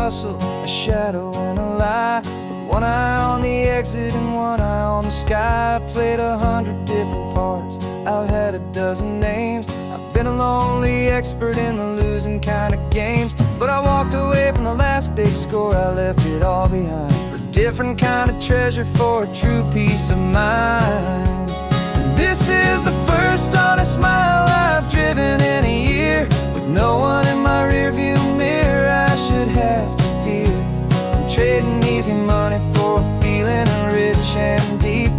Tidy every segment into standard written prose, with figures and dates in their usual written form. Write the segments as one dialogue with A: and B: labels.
A: hustle, a shadow and a lie. With one eye on the exit and one eye on the sky. I played 100 different parts, I've had a dozen names. I've been a lonely expert in the losing kind of games. But I walked away from the last big score, I left it all behind for a different kind of treasure, for a true peace of mind. And this is the first honest mile I've driven in a year, with no one in my rearview mirror I should have to fear. I'm trading easy money for a feeling rich and deep,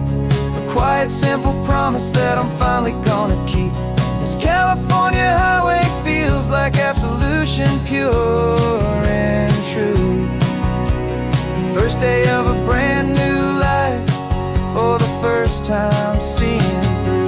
A: a quiet simple promise that I'm finally gonna keep. This California highway feels like absolution, pure and true. The first day of a brand new life, for the first time seeing through.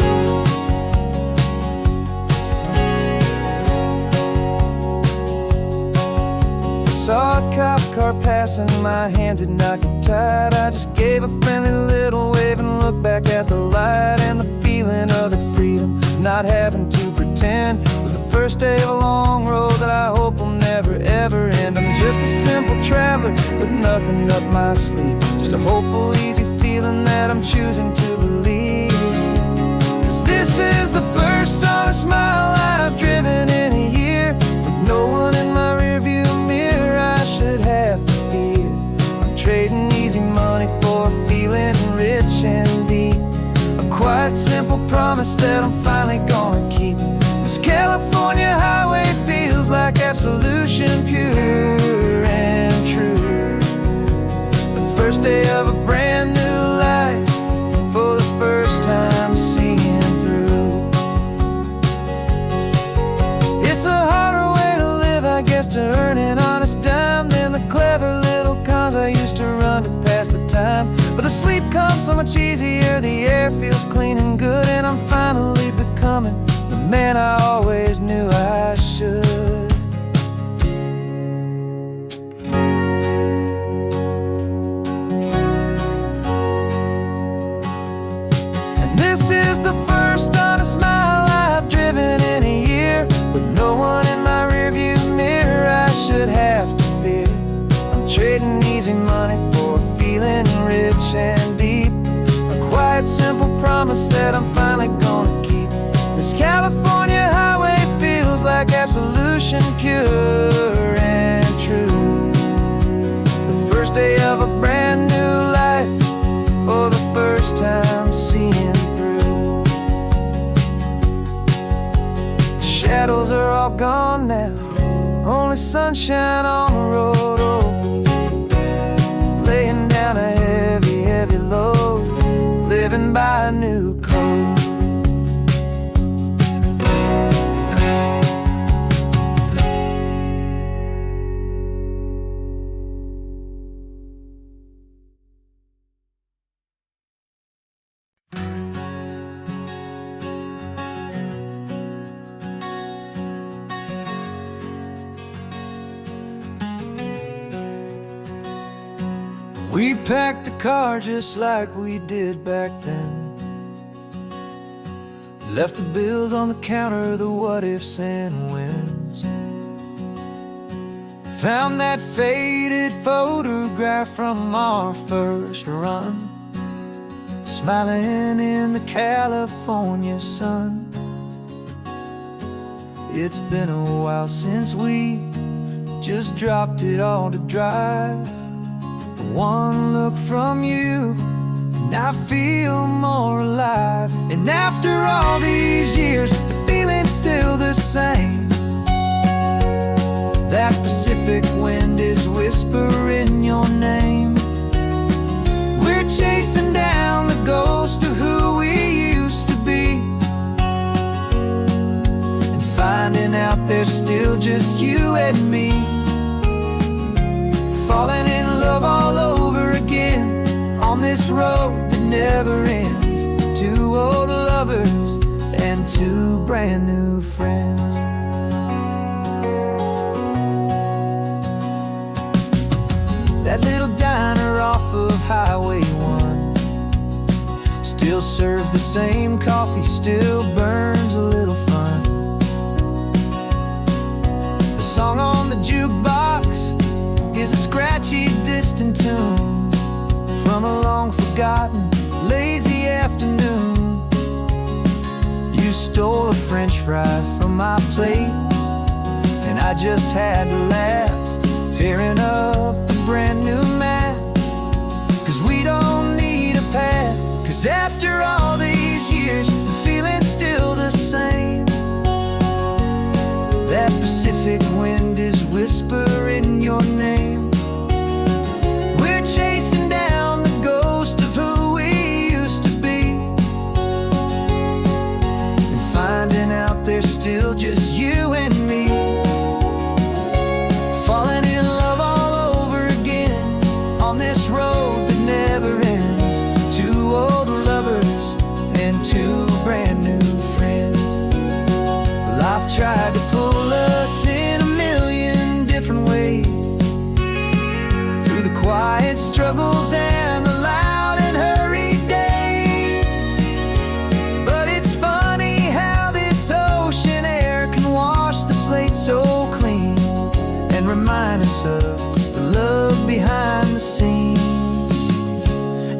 A: I saw a cop car passing, my hands had not got tied. I just gave a friendly little wave and looked back at the light. And the feeling of that freedom, not having to pretend, was the first day of a long road that I hope will never ever end. I'm just a simple traveler with nothing up my sleeve, just a hopeful, easy feeling that I'm choosing to believe. 'Cause this is the first honest mile I've driven in a year, with no one in my rearview mirror I should have to fear. I'm trading easy money for a feeling rich and deep, a quiet simple promise that I'm finally gonna keep. This California highway feels like absolution, pure and true. The first day of a brand new life, for the first time seeing through. It's a harder way to live, I guess, to earn an honest dime than the clever little cons I used to run to pass the time. But the sleep comes so much easier, the air feels clean and good, and I'm finally becoming the man I always knew I should. And this is the first honest mile I've driven in a year, with no one in my rearview mirror I should have to fear. I'm trading easy money for a feeling rich and deep, a quiet simple promise that I'm finally gonna keep. This California highway feels like absolution, pure and true. The first day of a brand new life, for the first time seeing through. The shadows are all gone now, only sunshine on the road. Oh, laying down a heavy, heavy load, living by a new code. We packed the car just like we did back then, left the bills on the counter, the what ifs and whens. Found that faded photograph from our first run, smiling in the California sun. It's been a while since we just dropped it all to drive. One look from you and I feel more alive. And after all these years, the feeling's still the same. That Pacific wind is whispering your name. We're chasing down the ghost of who we used to be, and finding out there's still just you and me. Falling in love all over again on this road that never ends. Two old lovers and two brand new friends. That little diner off of Highway 1 still serves the same coffee, still burns a little fun. The song on the jukebox is is a scratchy, distant tune from a long-forgotten, lazy afternoon. You stole a French fry from my plate, and I just had to laugh, tearing up the brand new map. 'Cause we don't need a path, 'cause after all these years, the feeling's still the same. That Pacific wind is whispering your name. We're chasing down the ghost of who we used to be, and finding out there's still just you and me. Falling in love all over again on this road that never ends. Two old lovers and two brand new friends. Life tried to pull us in a million different ways, through the quiet struggles and the loud and hurried days. But it's funny how this ocean air can wash the slate so clean, and remind us of the love behind the scenes.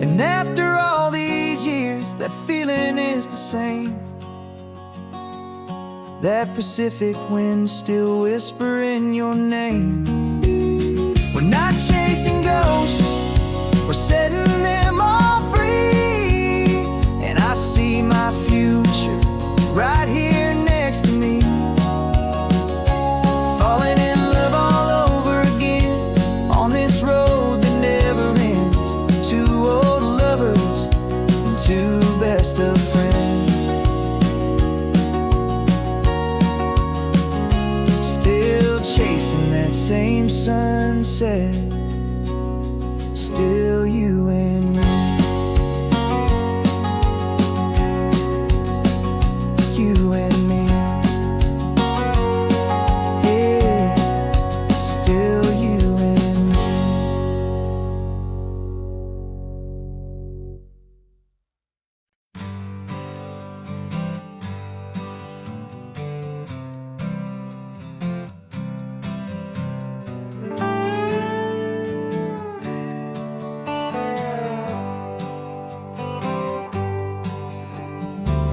A: And after all these years, that feeling is the same. That Pacific wind still whispering your name. We're not chasing ghosts, we're setting them all free. And I see my future right here next to me. Falling in love all over again on this road that never ends. Two old lovers and two best of friends. Still chasing that same sunset, still you and me. You and me. Yeah, still you and me.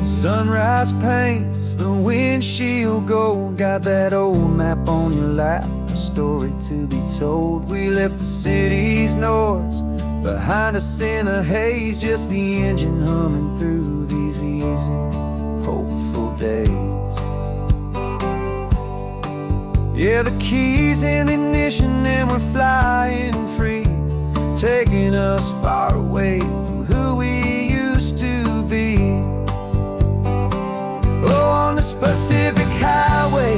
A: Sunrise paints the windshield gold. Got that old map on your lap, a story to be told. We left the city's noise behind us in the haze, just the engine humming through these easy, hopeful days. Yeah, the keys in the ignition and we're flying free, taking us far away from who we used to be. Oh, on this Pacific highway,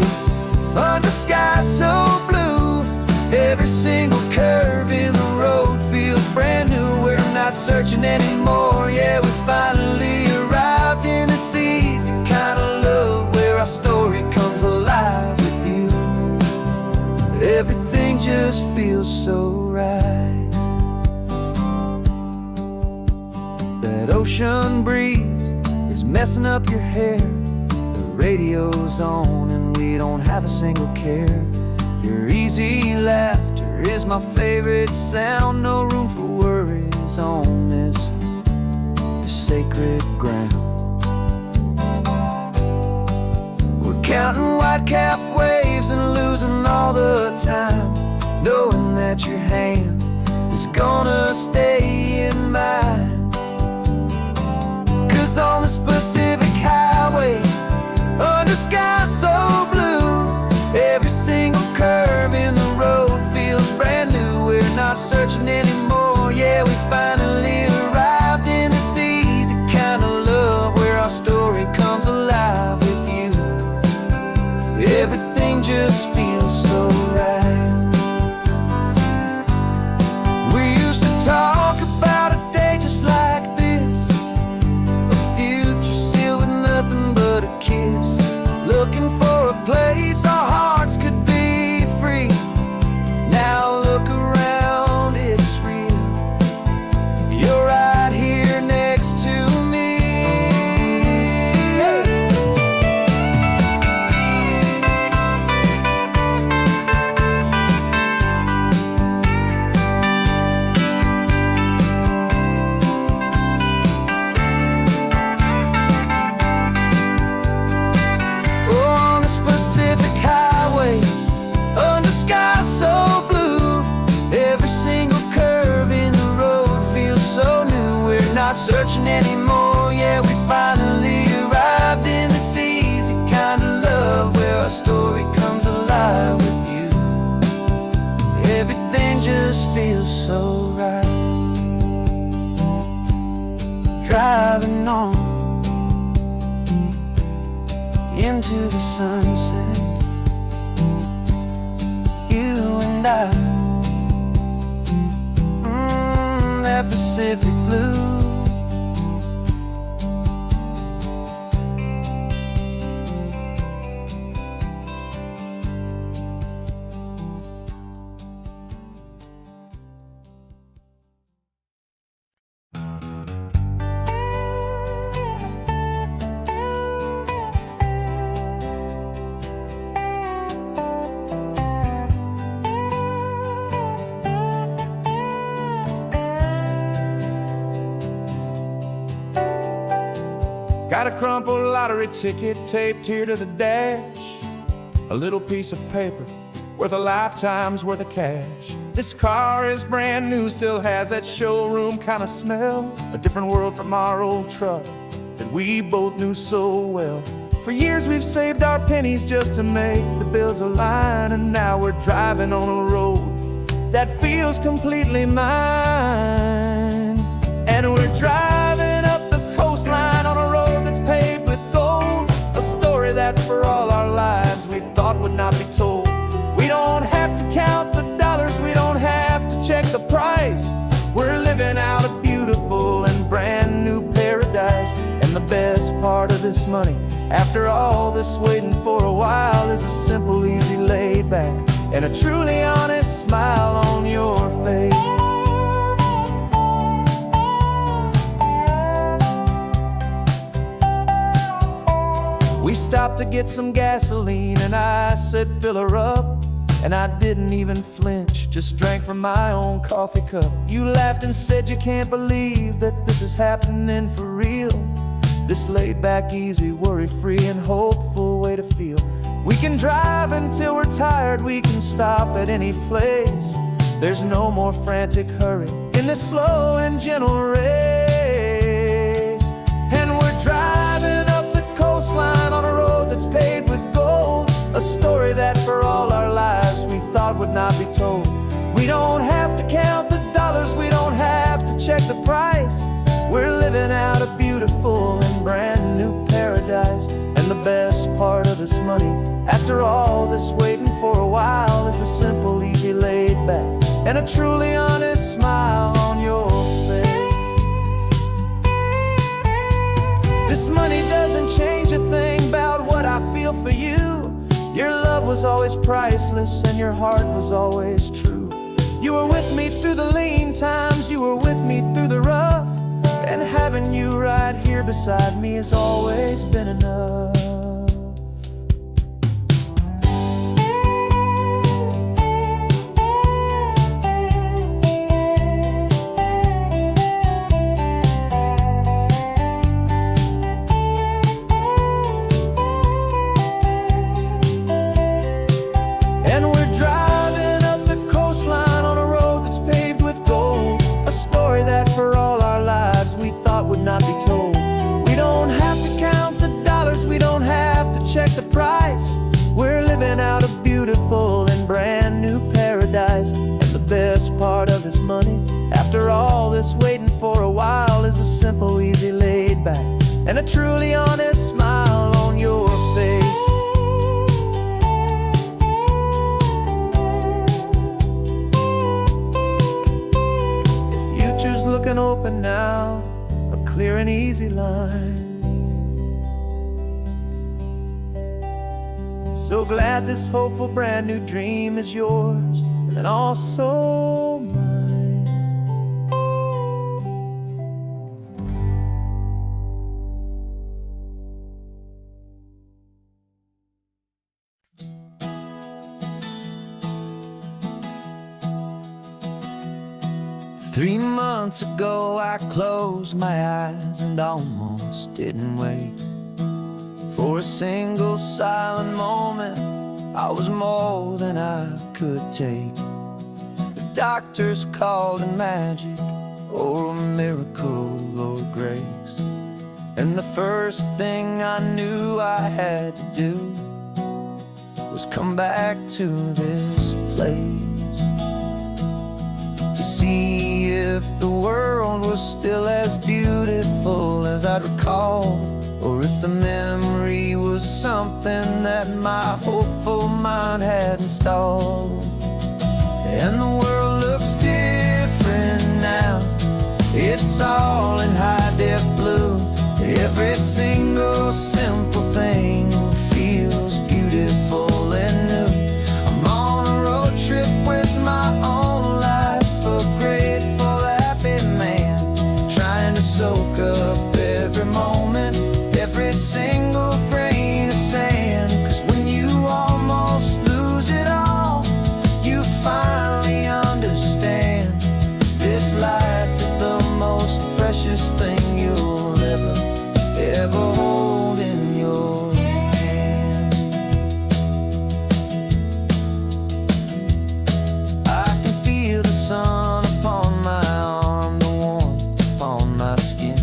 A: under skies so blue, every single curve in the road feels brand new. We're not searching anymore, yeah, we finally arrived in this easy kind of love, where our story comes alive with you. Everything just feels so right. That ocean breeze is messing up your hair, radio's on and we don't have a single care. Your easy laughter is my favorite sound. No room for worries on this sacred ground. We're counting white-capped waves and losing all the time, knowing that your hand is gonna stay in mine. 'Cause on this Pacific highway, under skies so blue, every single curve in the road feels brand new. We're not searching anymore, yeah, we finally arrived in this easy kind of love, where our story comes alive with you. Everything just feels so right. We used to talk about a day just like this, a future sealed with nothing but a kiss, looking for a place our hearts could be free. Now look around, it's real. You're right here next to me. into the sunset, you and I, that Pacific blue. Got a crumpled lottery ticket taped here to the dash, a little piece of paper worth a lifetime's worth of cash. This car is brand new, still has that showroom kind of smell, a different world from our old truck that we both knew so well. For years we've saved our pennies just to make the bills align, and now we're driving on a road that feels completely mine. And we're driving up the coastline on a road that's paved with gold, a story that for all our lives we thought would not be told. We don't have to count the dollars, we don't have to check the price. We're living out a beautiful and brand new paradise. And the best part of this money, after all this waiting for a while, is a simple, easy, laid back, and a truly honest smile on your face. We stopped to get some gasoline, and I said, fill her up. And I didn't even flinch, just drank from my own coffee cup. You laughed and said you can't believe that this is happening for real. This laid back, easy, worry-free and hopeful way to feel. We can drive until we're tired, we can stop at any place. There's no more frantic hurry in this slow and gentle race. And we're driving up the coastline on a road that's paved with gold, a story that for all our lives we thought would not be told. We don't have to count the dollars, we don't have to check the price. We're living out a beautiful and brand new paradise. And the best part of this money, after all this waiting for a while, is the simple, easy, laid back, and a truly honest smile on your face. This money doesn't change a thing about what I feel for you. Your love was always priceless and your heart was always true. You were with me through the lean times, you were with me through the rough, and having you right here beside me has always been enough. Would not be told. We don't have to count the dollars, we don't have to check the price. We're living out a beautiful and brand new paradise. And the best part of this money, after all this waiting for a while, is the simple, easy, laid back, and a truly honest smile on your face. The future's looking open now, clear and easy line. So glad this hopeful brand new dream is yours and also mine. 3 months ago I closed my eyes and almost didn't wait for a single silent moment. I was more than I could take. The doctors called it magic, or a miracle, or grace. And the first thing I knew I had to do was come back to this place, to see if the world was still as beautiful as I'd recall, or if the memory was was something that my hopeful mind had installed. And the world looks different now. It's all in high-def blue. Every single simple thing feels beautiful and new. I'm on a road trip with my own life, a grateful, happy man, trying to soak up every moment, every single grain of sand. 'Cause when you almost lose it all, you finally understand this life is the most precious thing you'll ever hold in your hand. I can feel the sun upon my arm, the warmth upon my skin.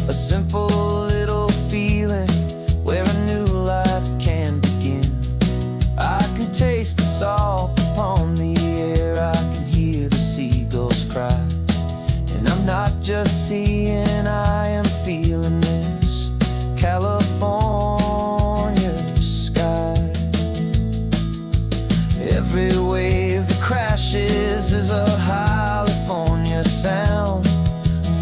A: A simple little feeling where a new life can begin. I can taste the salt upon the air, I can hear the seagulls cry. And I'm not just seeing, I am feeling this California sky. Every wave that crashes is a California sound,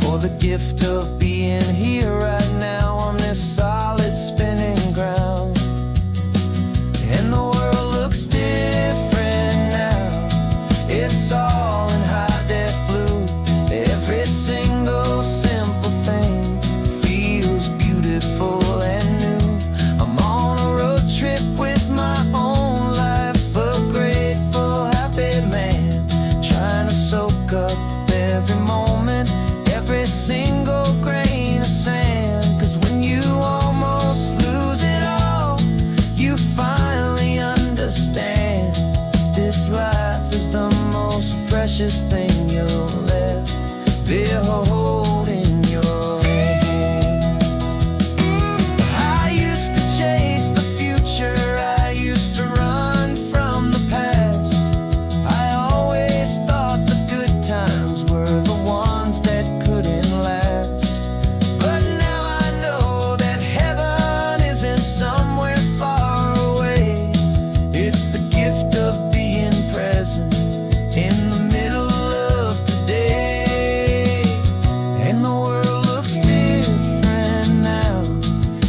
A: for the gift of being here right now on this solid spinning ground. And the world looks different now. It's all in high-def blue. Every single simple thing feels beautiful and new. I'm on a road trip with my own life, a grateful, happy man, trying to soak up every moment, every single grain of sand. 'Cause when you almost lose it all, you finally understand this life is the most precious thing you'll ever hold in your hand. I used to chase the future, I used to run from the past. I always thought the good times were the ones that couldn't last. But now I know that heaven isn't somewhere far away. It's the gift of being present in the middle of today. And the world looks different now.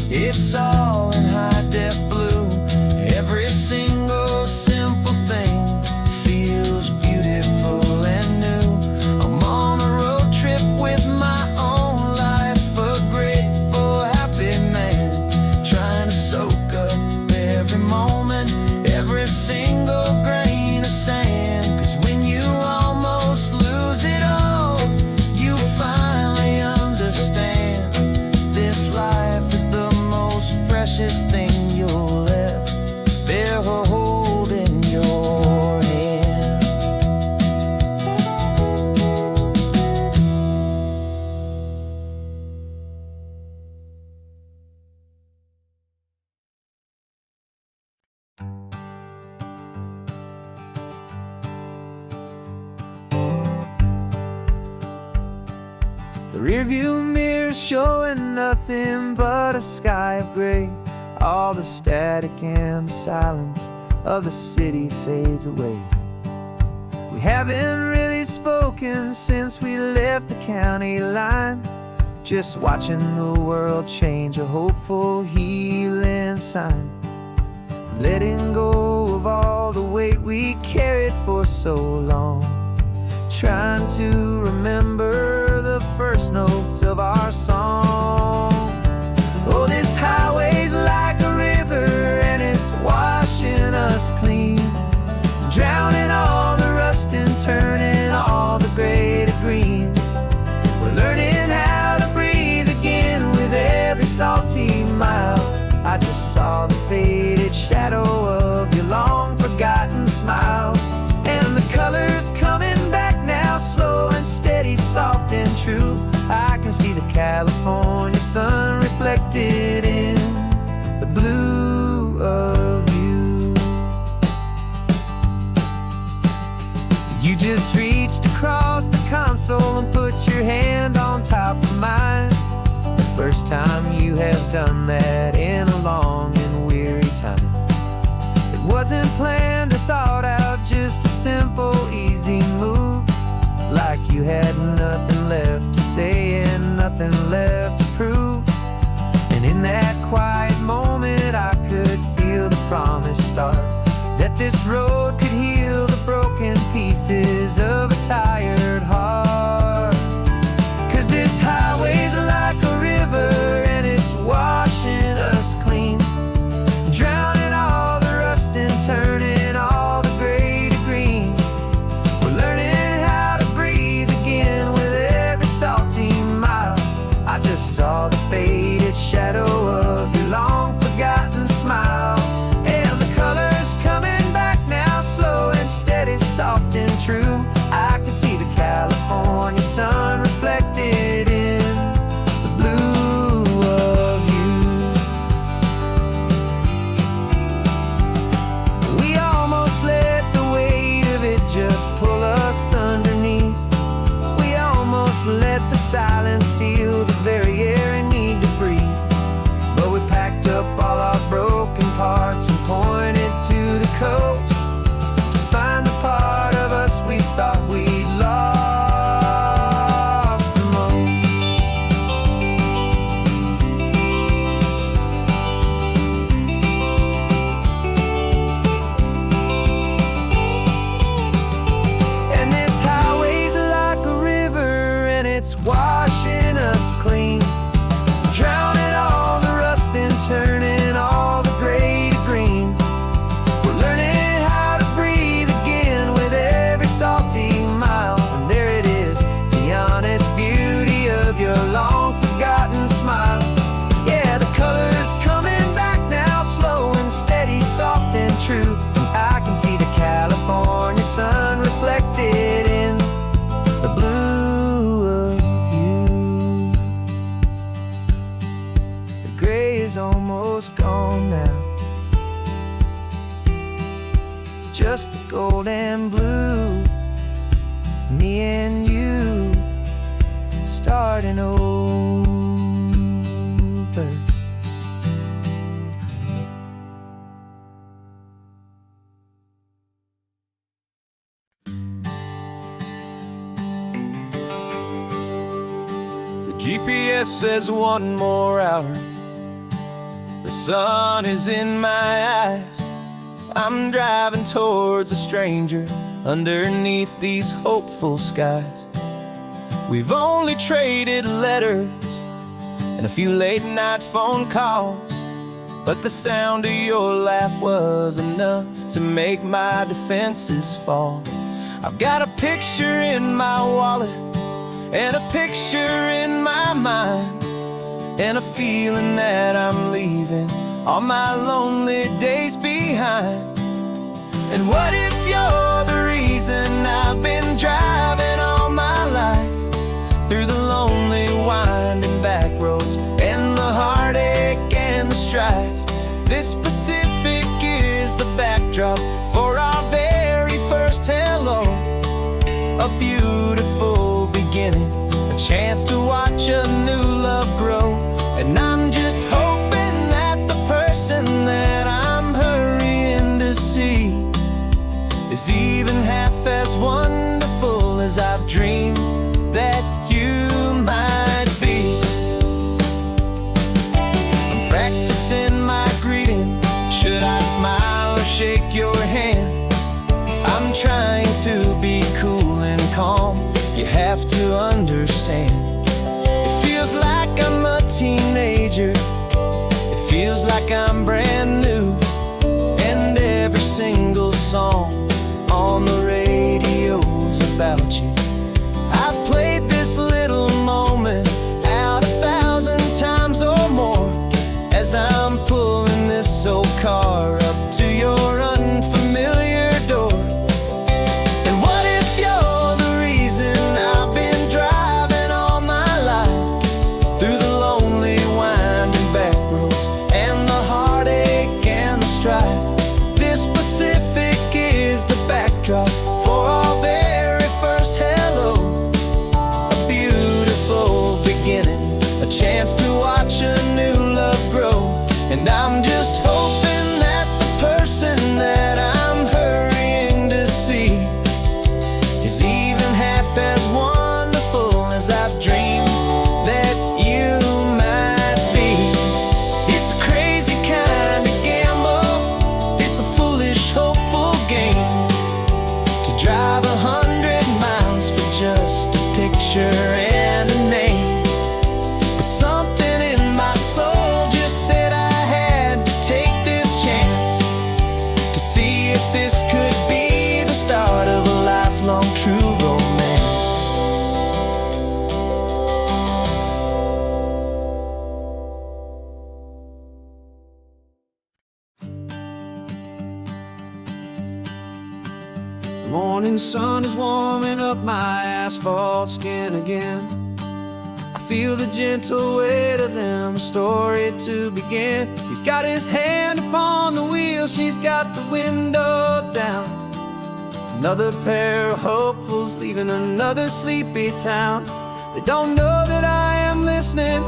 A: It's all in high-def blue. Every single simple thing feels beautiful and new. I'm on a road trip with my own life, a grateful, happy man, trying to soak up every moment, every single grain of sand. 'Cause when you almost lose it all, you finally understand this life is the most precious thing you'll ever hold in your hand. The rearview mirror showing nothing but a sky of gray. All the static and the silence of the city fades away. We haven't really spoken since we left the county line, just watching the world change, a hopeful healing sign. Letting go of all the weight we carried for so long, trying to remember the first notes of our song. Oh, this highway's like a river and it's washing us clean, drowning all the rust and turning all the gray to green. We're learning how to breathe again with every salty mile. I just saw the faded shadow of your long forgotten smile, and the colors coming back now, slow and steady, soft and true. I can see the California sun reflected in the blue of you. You just reached across the console and put your hand on top of mine. The first first time you have done that in a long and weary time. It wasn't planned or thought out, just a simple, easy move. Like you had nothing left to say and nothing left to prove. And in that quiet moment I could feel the promise start, that this road could heal the broken pieces of a tired heart. 'Cause this highway's like a river and it's washing us clean, drowning all the rust and turning all the gray to green. We're learning how to breathe again with every salty mile. I just saw the faded shadow of your long forgotten smile. And the colors coming back now, slow and steady, soft and true. I can see the California sun reflected in the blue of you. We almost let the weight of it just pull us underneath. We almost let the silence steal the very air I need to breathe. But we packed up all our broken parts and pointed to the coast to find the part of us we thought we'd lost the most. And this highway's like a river and it's washing us clean, drowning all the rust and turning all the gray to green. We're learning how to breathe again with every salty mile. And there it is, the honest beauty of your long forgotten smile. Yeah, the colors coming back now, slow and steady, soft and true. And I can see the California sun reflected in the blue of you. The gray is almost gone now, just the gold and blue. Me and you starting over. The GPS says one more hour. The sun is in my eyes. I'm driving towards a stranger underneath these hopeful skies. We've only traded letters and a few late night phone calls, but the sound of your laugh was enough to make my defenses fall. I've got a picture in my wallet and a picture in my mind, and a feeling that I'm leaving all my lonely days behind. And what if you're the reason I've been driving all my life, through the lonely winding back roads and the heartache and the strife? This Pacific is the backdrop for our very first hello, a beautiful beginning, a chance to watch a new love grow. And I'm just hoping that the person that I'm hurrying to see is even half as wonderful as I've dreamed that you might be. I'm practicing my greeting. Should I smile or shake your hand? I'm trying to be cool and calm. You have to understand. It feels like I'm a teenager. It feels like I'm brand new. And every single song on the radio's about you. I've played this little moment out 1,000 times or more, as I'm pulling this old car up to your unfamiliar door. And what if you're the reason I've been driving all my life, through the lonely winding back roads and the heartache and the strife? This Pacific is the backdrop for our very first hello, Morning sun is warming up my asphalt skin again. I feel the gentle weight of them, a story to begin. He's got his hand upon the wheel, she's got the window down. Another pair of hopefuls leaving another sleepy town. They don't know that I am listening,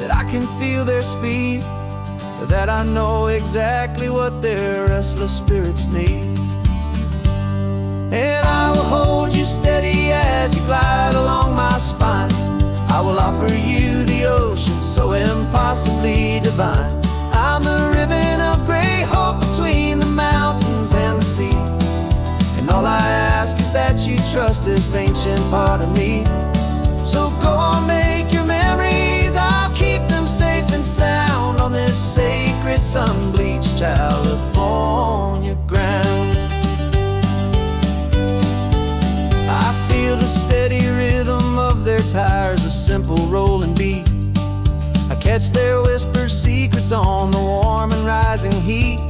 A: that I can feel their speed, or that I know exactly what their restless spirits need. And I will hold you steady as you glide along my spine. I will offer you the ocean so impossibly divine. I'm the ribbon of gray hope between the mountains and the sea. And all I ask is that you trust this ancient part of me. So go on, make your memories, I'll keep them safe and sound on this sacred sun-bleached California ground. I feel the steady rhythm of their tires, a simple rolling beat. I catch their whispered secrets on the warm and rising heat.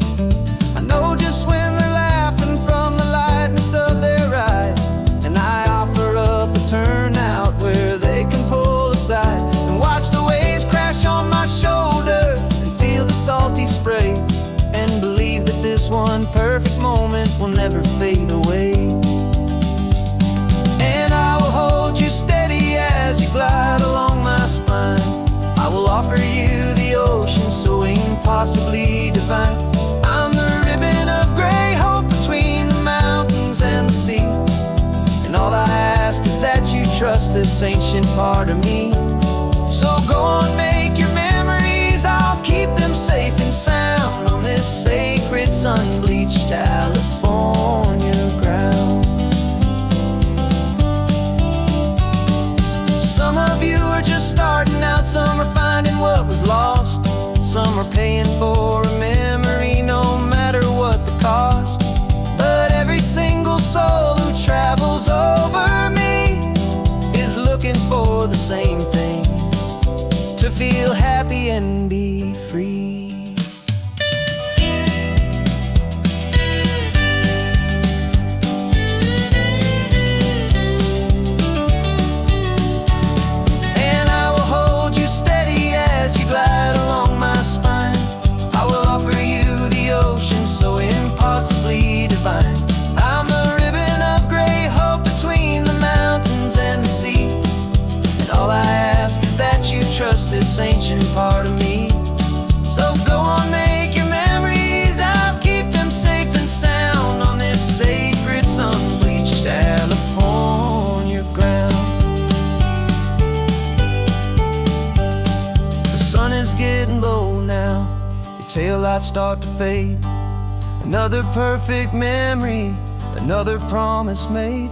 A: I know just when they're laughing from the lightness of their ride, and I offer up a turnout where they can pull aside and watch the waves crash on my shoulder and feel the salty spray, and believe that this one perfect moment will never fade away. And I will hold you steady as you glide along my spine. I will offer you the ocean so impossibly divine. I'm the ribbon of gray hope between the mountains and the sea. And all I ask is that you trust this ancient part of me. So go on, make your memories, I'll keep them safe and sound on this sacred sun-bleached California ground. Some of you are just starting out, some are finding what was lost, some are paying for a memory no matter what the cost. But every single soul who travels over me is looking for the same thing, to feel happy and be free. Glide along my spine. I will offer you the ocean so impossibly divine. I'm the ribbon of gray hope between the mountains and the sea. And all I ask is that you trust this ancient part of me. So go on, make your memories, I'll keep them safe and sound on this sacred sun-bleached California ground. The sun is getting low now, your taillights start to fade. Another perfect memory, another promise made.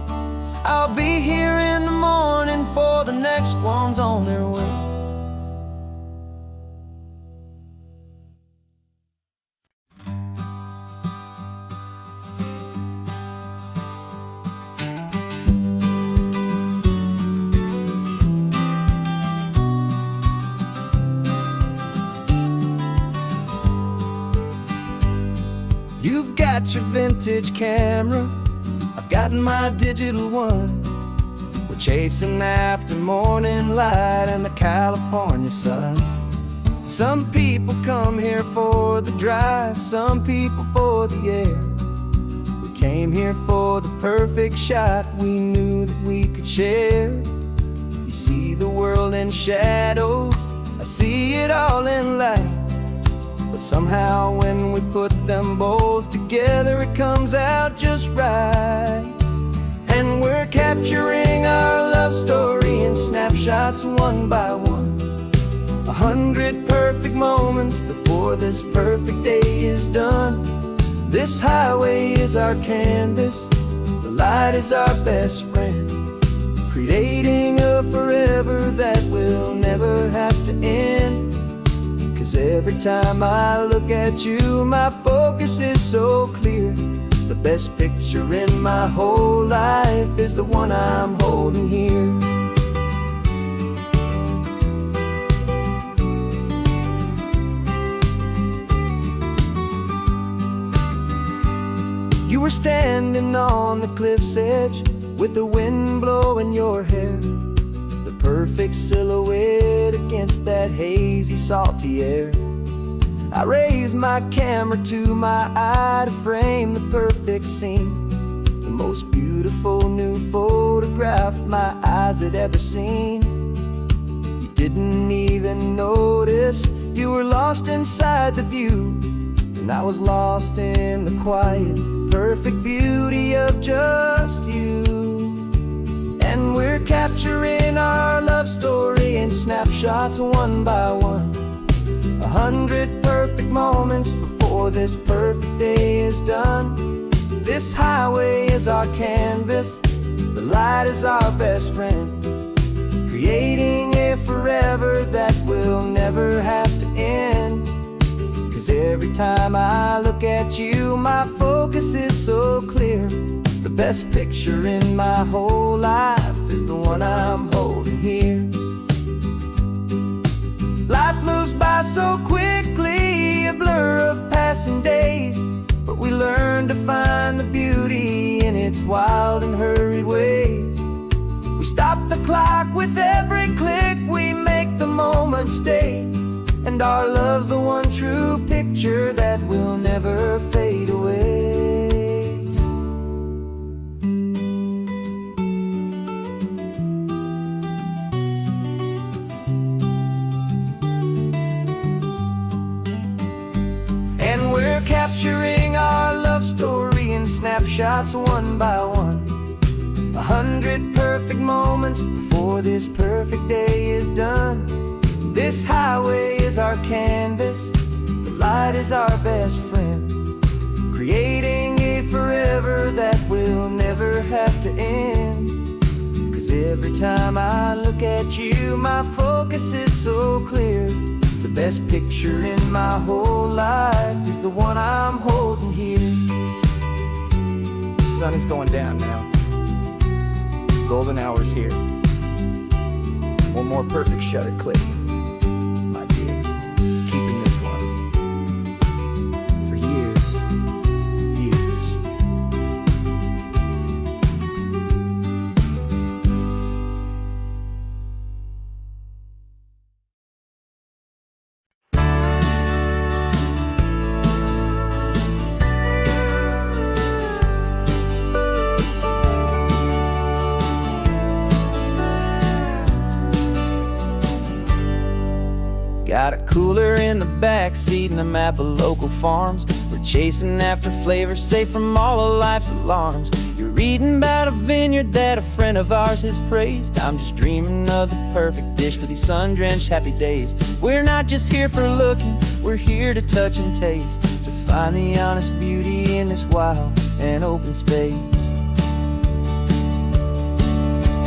A: I'll be here in the morning for the next ones on their way. You've got your vintage camera, I've got my digital one. We're chasing after morning light and the California sun. Some people come here for the drive, some people for the air. We came here for the perfect shot we knew that we could share. You see the world in shadows, I see it all in light. But somehow when we put them both together, it comes out just right. And we're capturing our love story in snapshots one by one. 100 perfect moments before this perfect day is done. This highway is our canvas, the light is our best friend, creating a forever that will never have to end. 'Cause every time I look at you, my focus is so clear. The best picture in my whole life is the one I'm holding here. You You were standing on the cliff's edge with the wind blowing your hair, the perfect silhouette against that hazy, salty air. I raised my camera to my eye to frame the perfect scene, the most beautiful new photograph my eyes had ever seen. You didn't even notice you were lost inside the view, and I was lost in the quiet, perfect beauty of just you. And we're capturing our love story in snapshots one by one, 100 perfect moments before this perfect day is done. This highway is our canvas, the light is our best friend, creating a forever that will never have to end. 'Cause every time I look at you, my focus is so clear. The best picture in my whole life is the one I'm holding here. Life moves by so quickly, a blur of passing days, but we learn to find the beauty in its wild and hurried ways. We stop the clock with every click, we make the moment stay, and our love's the one true picture that will never fade away. And we're capturing our love story in snapshots one by one, 100 perfect moments before this perfect day is done. This highway is our canvas, the light is our best friend, creating a forever that will never have to end. 'Cause every time I look at you, my focus is so clear. The best picture in my whole life is the one I'm holding here. The sun is going down now, golden hour's here. One more perfect shutter click, my dear, keeping this one for years, years. Got a cooler in the back seat and a map of local farms. We're chasing after flavors safe from all of life's alarms. You're reading about a vineyard that a friend of ours has praised. I'm just dreaming of the perfect dish for these sun-drenched happy days. We're not just here for looking, we're here to touch and taste, to find the honest beauty in this wild and open space.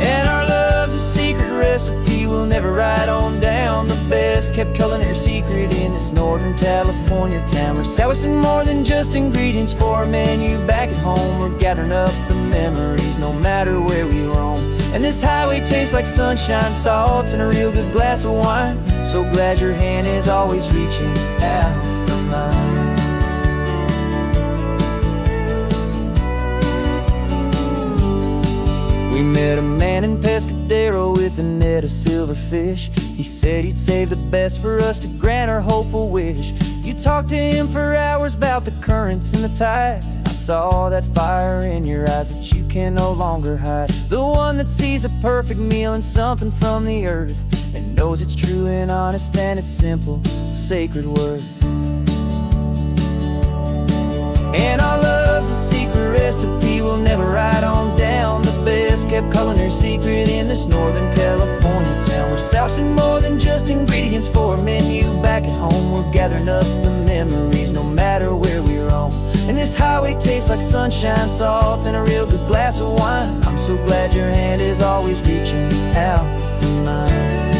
A: And our love's a secret recipe we'll never write on down, the best kept culinary secret in this Northern California town. We're sourcing more than just ingredients for a menu back at home. We're gathering up the memories no matter where we roam. And this highway tastes like sunshine, salt, and a real good glass of wine. So glad your hand is always reaching out for mine. We met a man in Pescadero with a net of silverfish. He said he'd save the best for us to grant our hopeful wish. You talked to him for hours about the currents and the tide. I saw that fire in your eyes that you can no longer hide. The one that sees a perfect meal and something from the earth, and knows it's true and honest and it's simple, sacred worth. And our love's a secret recipe we'll never write on down, the best kept culinary secret in this Northern California town. We're sourcing more than just ingredients for a menu back at home. We're gathering up the memories no matter where we roam. And this highway tastes like sunshine, salt, and a real good glass of wine. I'm so glad your hand is always reaching out for mine.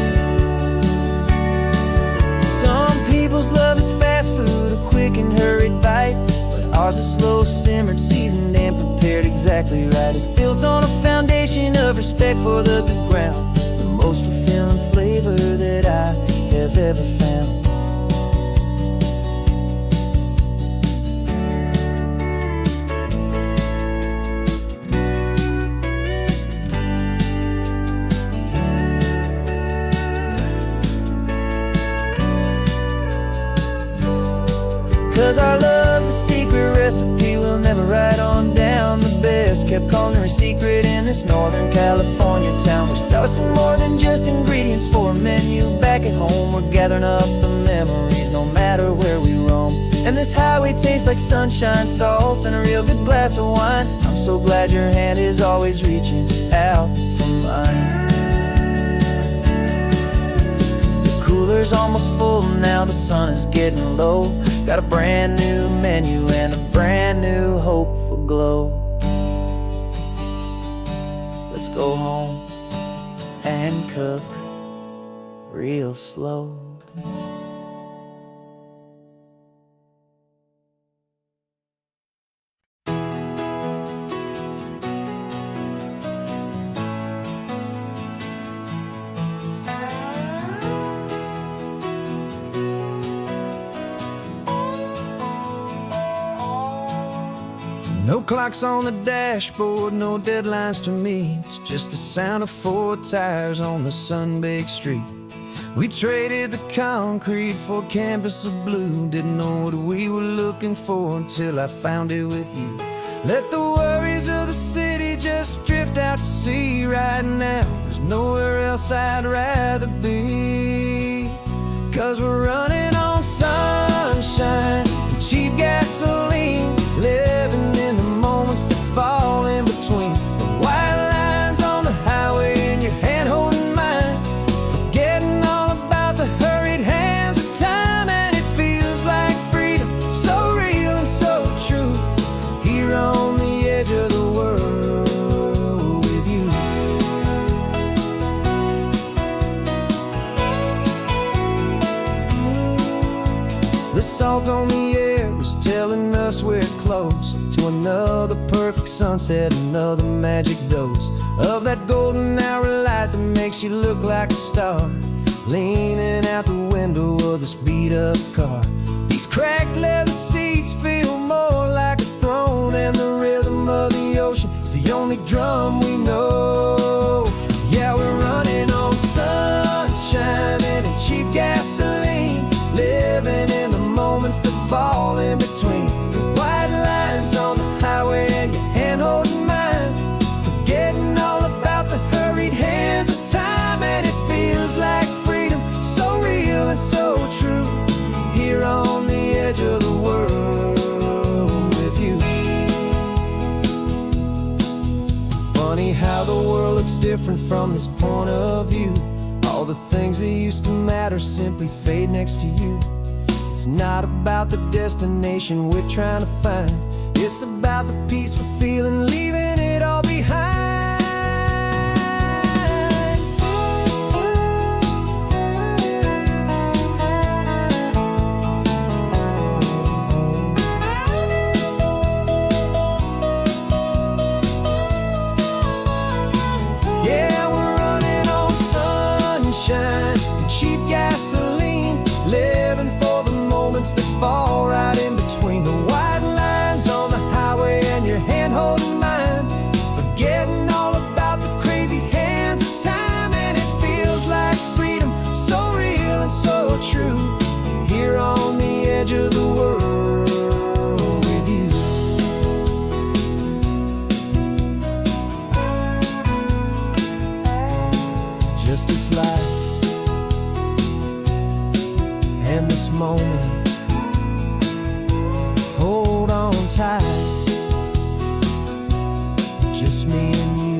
A: Some people's love is fast food, a quick and hurried bite, but ours is slow simmered, seasoned, and prepared exactly right. It's built on a foundation of respect for the good ground, the most fulfilling flavor that I have ever found. 'Cause our love's a secret recipe we'll never write on down. The best kept culinary secret in this Northern California town. We're sourcing more than just ingredients for a menu. Back at home we're gathering up the memories, no matter where we roam. And this highway tastes like sunshine, salts, and a real good glass of wine. I'm so glad your hand is always reaching out for mine. Cooler's almost full now, the sun is getting low. Got a brand new menu and a brand new hopeful glow. Let's go home and cook real slow. No clocks on the dashboard, no deadlines to meet. It's just the sound of 4 tires on the sun-baked street. We traded the concrete for a canvas of blue. Didn't know what we were looking for until I found it with you. Let the worries of the city just drift out to sea right now. There's nowhere else I'd rather be. 'Cause we're running on sunshine and cheap gasoline, living in the moments that fall in between. The white lines on the highway and your hand holding mine, forgetting all about the hurried hands of time. And it feels like freedom, so real and so true, here on the edge of the world with you. The salt on the air is telling us we're close to another perfect sunset, another magic dose of that golden hour light that makes you look like a star, leaning out the window of this beat-up car. These cracked leather seats feel more like a throne, and the rhythm of the ocean is the only drum we know. Yeah, we're running on sunshine and cheap gasoline, living in the moments that fall in between. The white lines on the highway and your hand holding mine, forgetting all about the hurried hands of time. And it feels like freedom, so real and so true, here on the edge of the world with you. Funny how the world looks different from this point of view. All the things that used to matter simply fade next to you. It's not about the destination we're trying to find, it's about the peace we're feeling, leaving it all behind. Yeah, we're running on sunshine and cheap gasoline, living for the moments that fall right in between. The white lines on the highway and your hand holding mine, forgetting all about the crazy hands of time. And it feels like freedom, so real and so true, here on the edge of the world with you. Just this life and this moment, hold on tight, just me and you.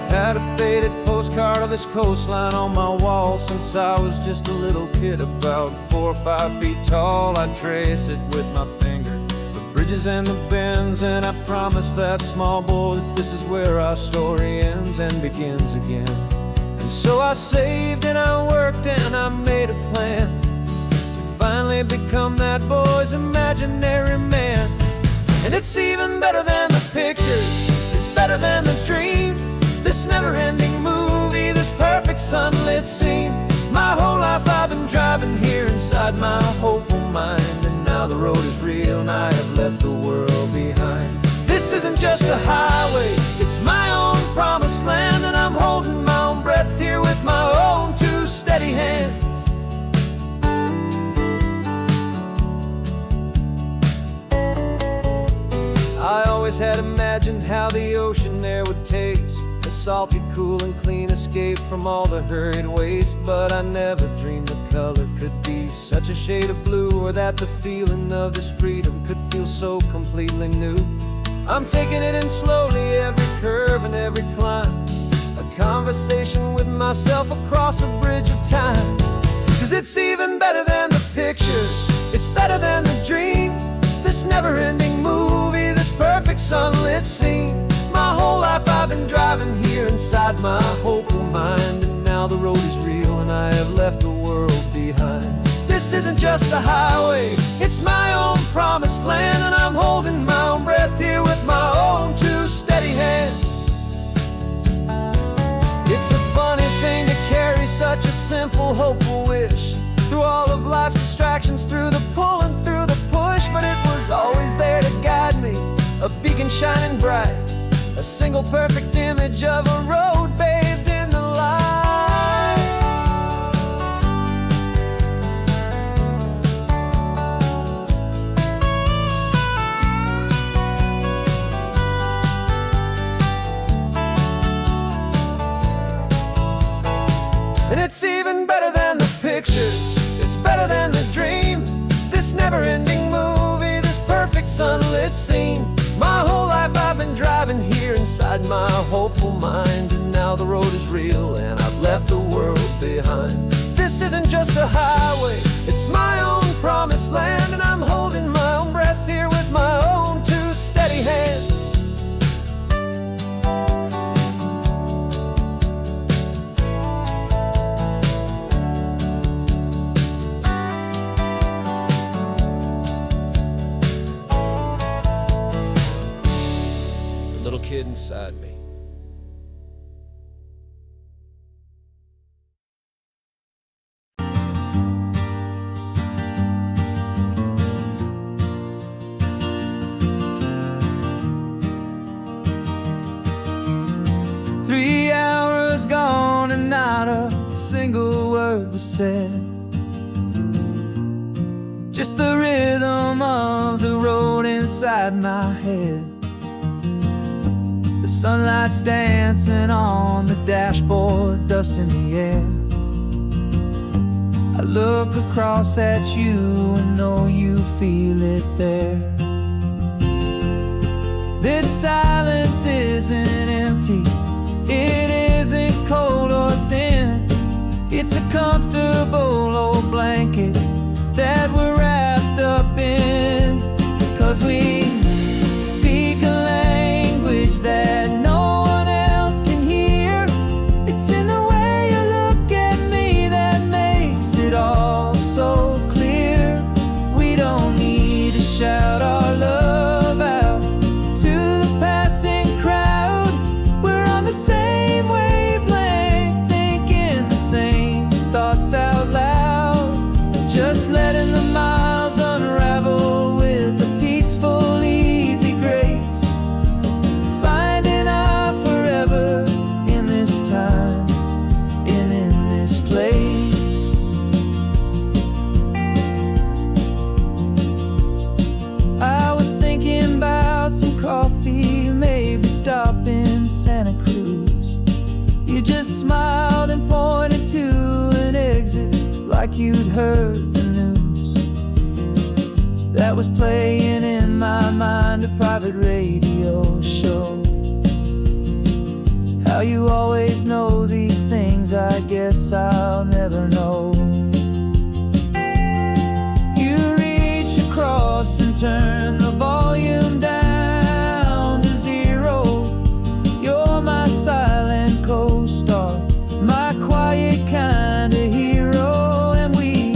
A: Had a faded postcard of this coastline on my wall since I was just a little kid, about 4 or 5 feet tall. I'd trace it with my finger, the bridges and the bends, and I promised that small boy that this is where our story ends and begins again. And so I saved and I worked and I made a plan to finally become that boy's imaginary man. And it's even better than the never-ending movie, this perfect sunlit scene. My whole life I've been driving here inside my hopeful mind, and now the road is real and I have left the world behind. This isn't just a highway, it's my own promised land, and I'm holding my own breath here with my own two steady hands. I always had imagined how the ocean air would taste, a salty, cool and clean escape from all the hurried waste. But I never dreamed the color could be such a shade of blue, or that the feeling of this freedom could feel so completely new. I'm taking it in slowly, every curve and every climb, a conversation with myself across a bridge of time. 'Cause it's even better than the pictures, it's better than the dream, this never-ending movie, this perfect sunlit scene. My whole life I've been driving here inside my hopeful mind, and now the road is real and I have left the world behind. This isn't just a highway, it's my own promised land, and I'm holding my own breath here with my own two steady hands. It's a funny thing to carry such a simple, hopeful wish through all of life's distractions, through the pull and through the push. But it was always there to guide me, a beacon shining bright, a single perfect image of a road bathed in the light. And it's even better than the pictures, it's better than the dream, this never-ending movie, this perfect sunlit scene. My whole life I've been driving here inside my hopeful mind, and now the road is real and I've left the world behind. This isn't just a highway, it's my own promised land, and I'm holding my own breath here with my own two steady hands. Little kid inside me. Three hours gone and not a single word was said, just the rhythm of the road inside my head. The sunlight's dancing on the dashboard, dust in the air. I look across at you and know you feel it there. This silence isn't empty, it isn't cold or thin. It's a comfortable old blanket that we're wrapped up in. 'Cause we speak a language that no one else can hear. It's in the way you look at me that makes it all so clear. We don't need to shout our love out to the passing crowd. We're on the same wavelength, thinking the same thoughts out loud, just letting the miles unravel with a peaceful, easy grace. Finding our forever in this time and in this place. I was thinking about some coffee, maybe stop in Santa Cruz. You just smiled and pointed to an exit like you'd heard the news. That was playing in my mind, a private radio show. How you always know these things, I guess I'll never know. You reach across and turn the volume down to zero. You're my silent co-star, my quiet kind of hero. And we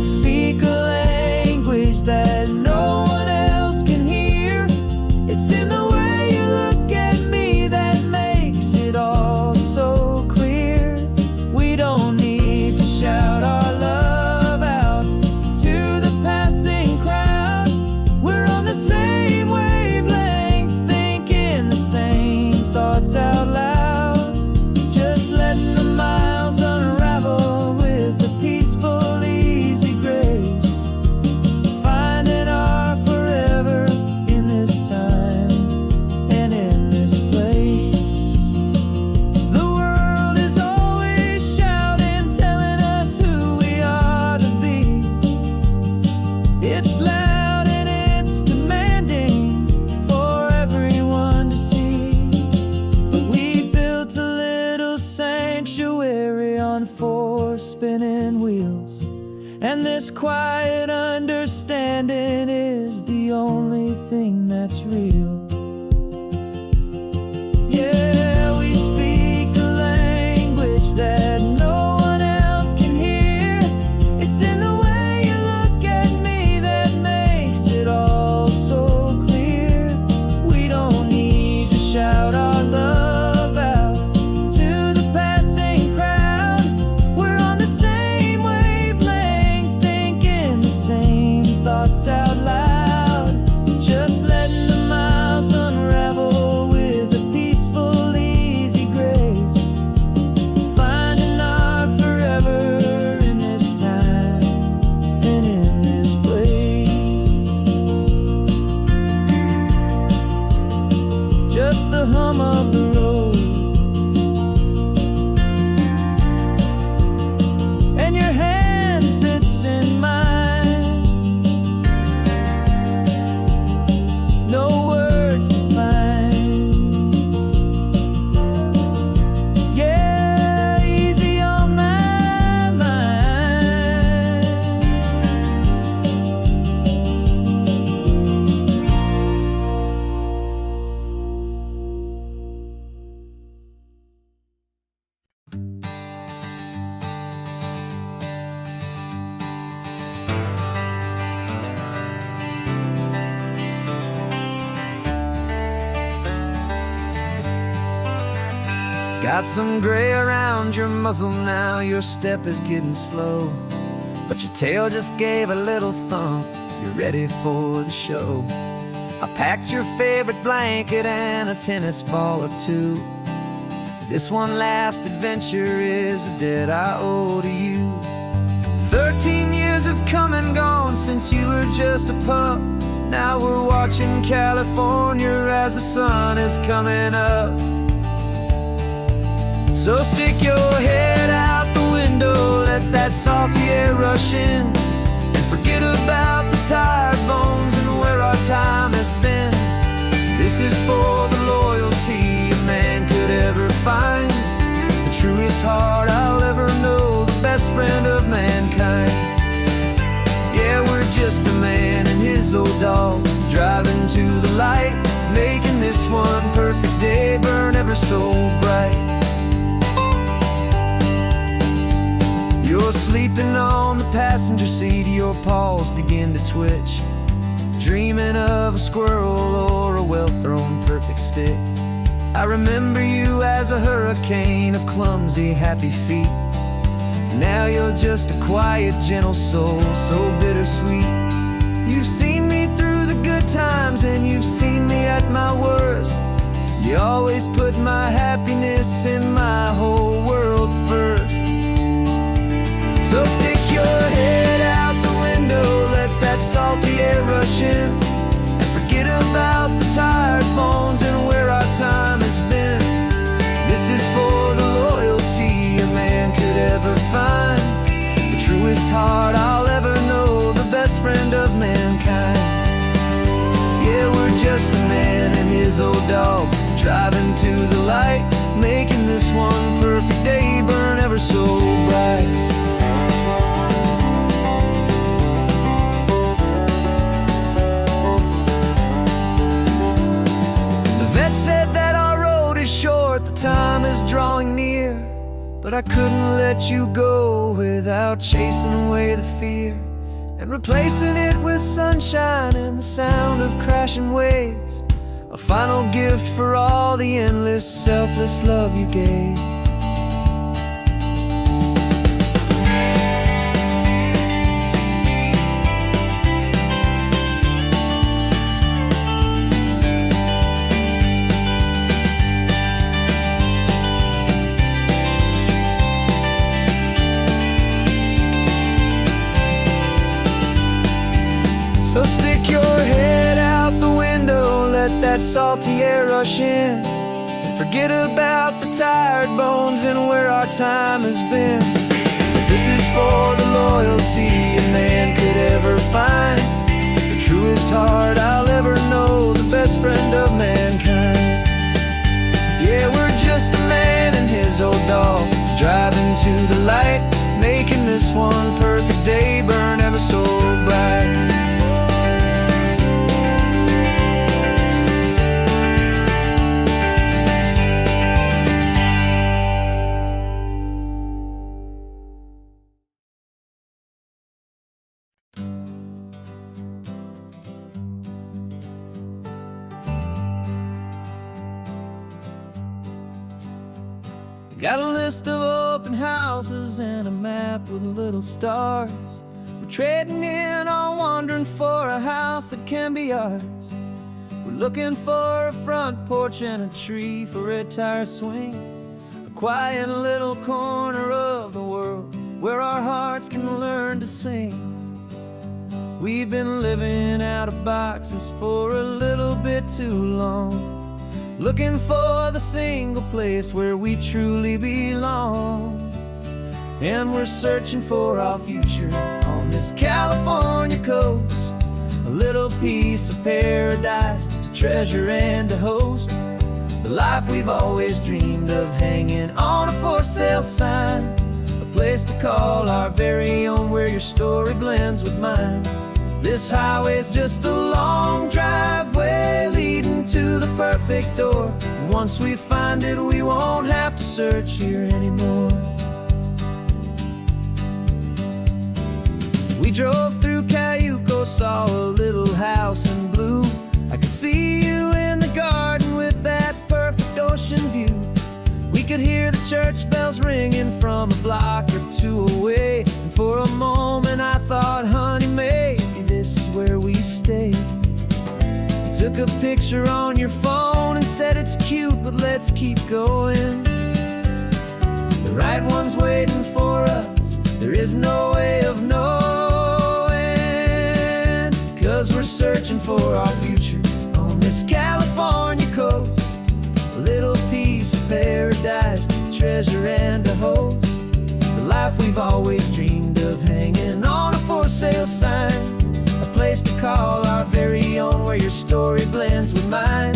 A: speak a language that no one else can hear. It's in the way you look at me that makes it all this quiet understanding is the only thing that's real. Yeah, we speak a language that no one else can hear. It's in the way you look at me that makes it all so clear. We don't need to shout our love out to the passing crowd. We're on the same wavelength, thinking the same thoughts out loud. Just letting the miles unravel with a peaceful, easy grace. Finding our forever in this time and in this place. Just the hum of the road and your hand fits in mine. No words to find. Yeah, easy on my mind. Got some gray around your muzzle now, your step is getting slow, but your tail just gave a little thump, you're ready for the show. I packed your favorite blanket and a tennis ball or two. This one last adventure is a debt I owe to you. 13 years have come and gone since you were just a pup. Now we're watching California as the sun is coming up. So stick your head out the window, let that salty air rush in, and forget about the tired bones and where our time has been. This is for the loyalty a man could ever find, the truest heart I'll ever know, the best friend of mankind. Yeah, we're just a man and his old dog, driving to the light, making this one perfect day burn ever so bright. You're sleeping on the passenger seat, your paws begin to twitch, dreaming of a squirrel or a well-thrown perfect stick. I remember you as a hurricane of clumsy, happy feet. Now you're just a quiet, gentle soul, so bittersweet. You've seen me through the good times and you've seen me at my worst. You always put my happiness in my whole world first. So stick your head out the window, let that salty air rush in, and forget about the tired bones and where our time has been. This is for the loyalty a man could ever find, the truest heart I'll ever know, the best friend of mankind. Yeah, we're just a man and his old dog, driving to the light, making this one perfect day burn ever so bright. Said that our road is short, the time is drawing near, but I couldn't let you go without chasing away the fear and replacing it with sunshine and the sound of crashing waves, a final gift for all the endless, selfless love you gave. So stick your head out the window, let that salty air rush in, and forget about the tired bones and where our time has been. This is for the loyalty a man could ever find, the truest heart I'll ever know, the best friend of mankind. Yeah, we're just a man and his old dog, driving to the light, making this one perfect day burn ever Got a list of open houses and a map with little stars. We're trading in or wandering for a house that can be ours. We're looking for a front porch and a tree for a tire swing, a quiet little corner of the world where our hearts can learn to sing. We've been living out of boxes for a little bit too long, looking for the single place where we truly belong. And we're searching for our future on this California coast, a little piece of paradise to treasure and to host, the life we've always dreamed of, hanging on a for sale sign, a place to call our very own where your story blends with mine. This highway's just a long driveway leading to the perfect door. And once we find it, we won't have to search here anymore. We drove through Cayuco, saw a little house in blue. I could see you in the garden with that perfect ocean view. We could hear the church bells ringing from a block or two away. And for a moment I thought, honey, maybe this is where we stay. You took a picture on your phone and said it's cute, but let's keep going. The right one's waiting for us, there is no way of knowing. 'Cause we're searching for our future on this California coast, a little piece of paradise to treasure and to host, the life we've always dreamed of, hanging on a for sale sign, a place to call our very own where your story blends with mine.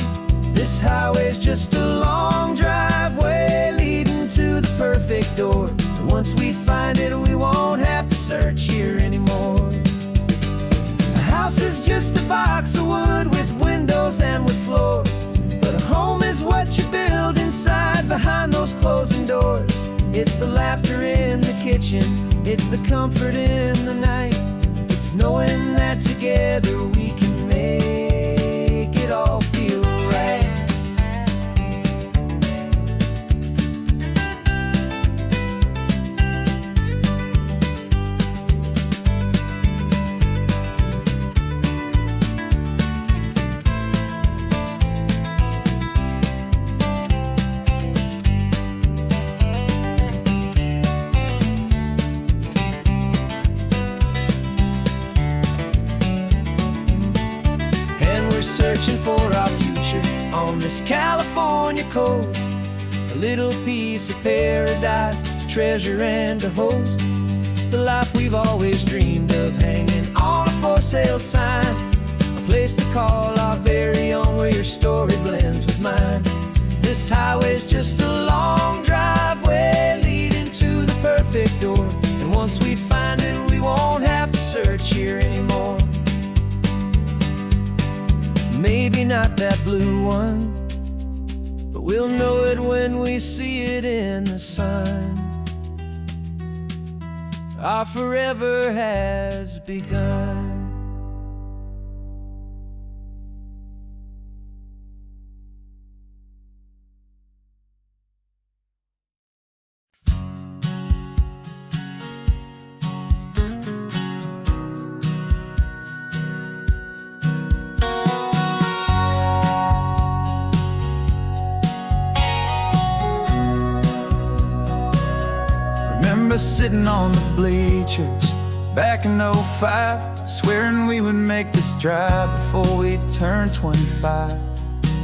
A: This highway's just a long driveway leading to the perfect door. And once we find it, we won't have to search here anymore. A house is just a box of wood with windows and with floors, but a home is what you build inside behind those closing doors. It's the laughter in the kitchen, it's the comfort in the night, it's knowing that together we can make it all feel right. Searching for our future on this California coast, a little piece of paradise to treasure and to host, the life we've always dreamed of, hanging on a for sale sign, a place to call our very own where your story blends with mine. This highway's just a long driveway leading to the perfect door. And once we find it, we won't have to search here anymore. Maybe not that blue one, but we'll know it when we see it in the sun. Our forever has begun.
B: Sitting on the bleachers back in '05, swearing we would make this drive before we turned 25.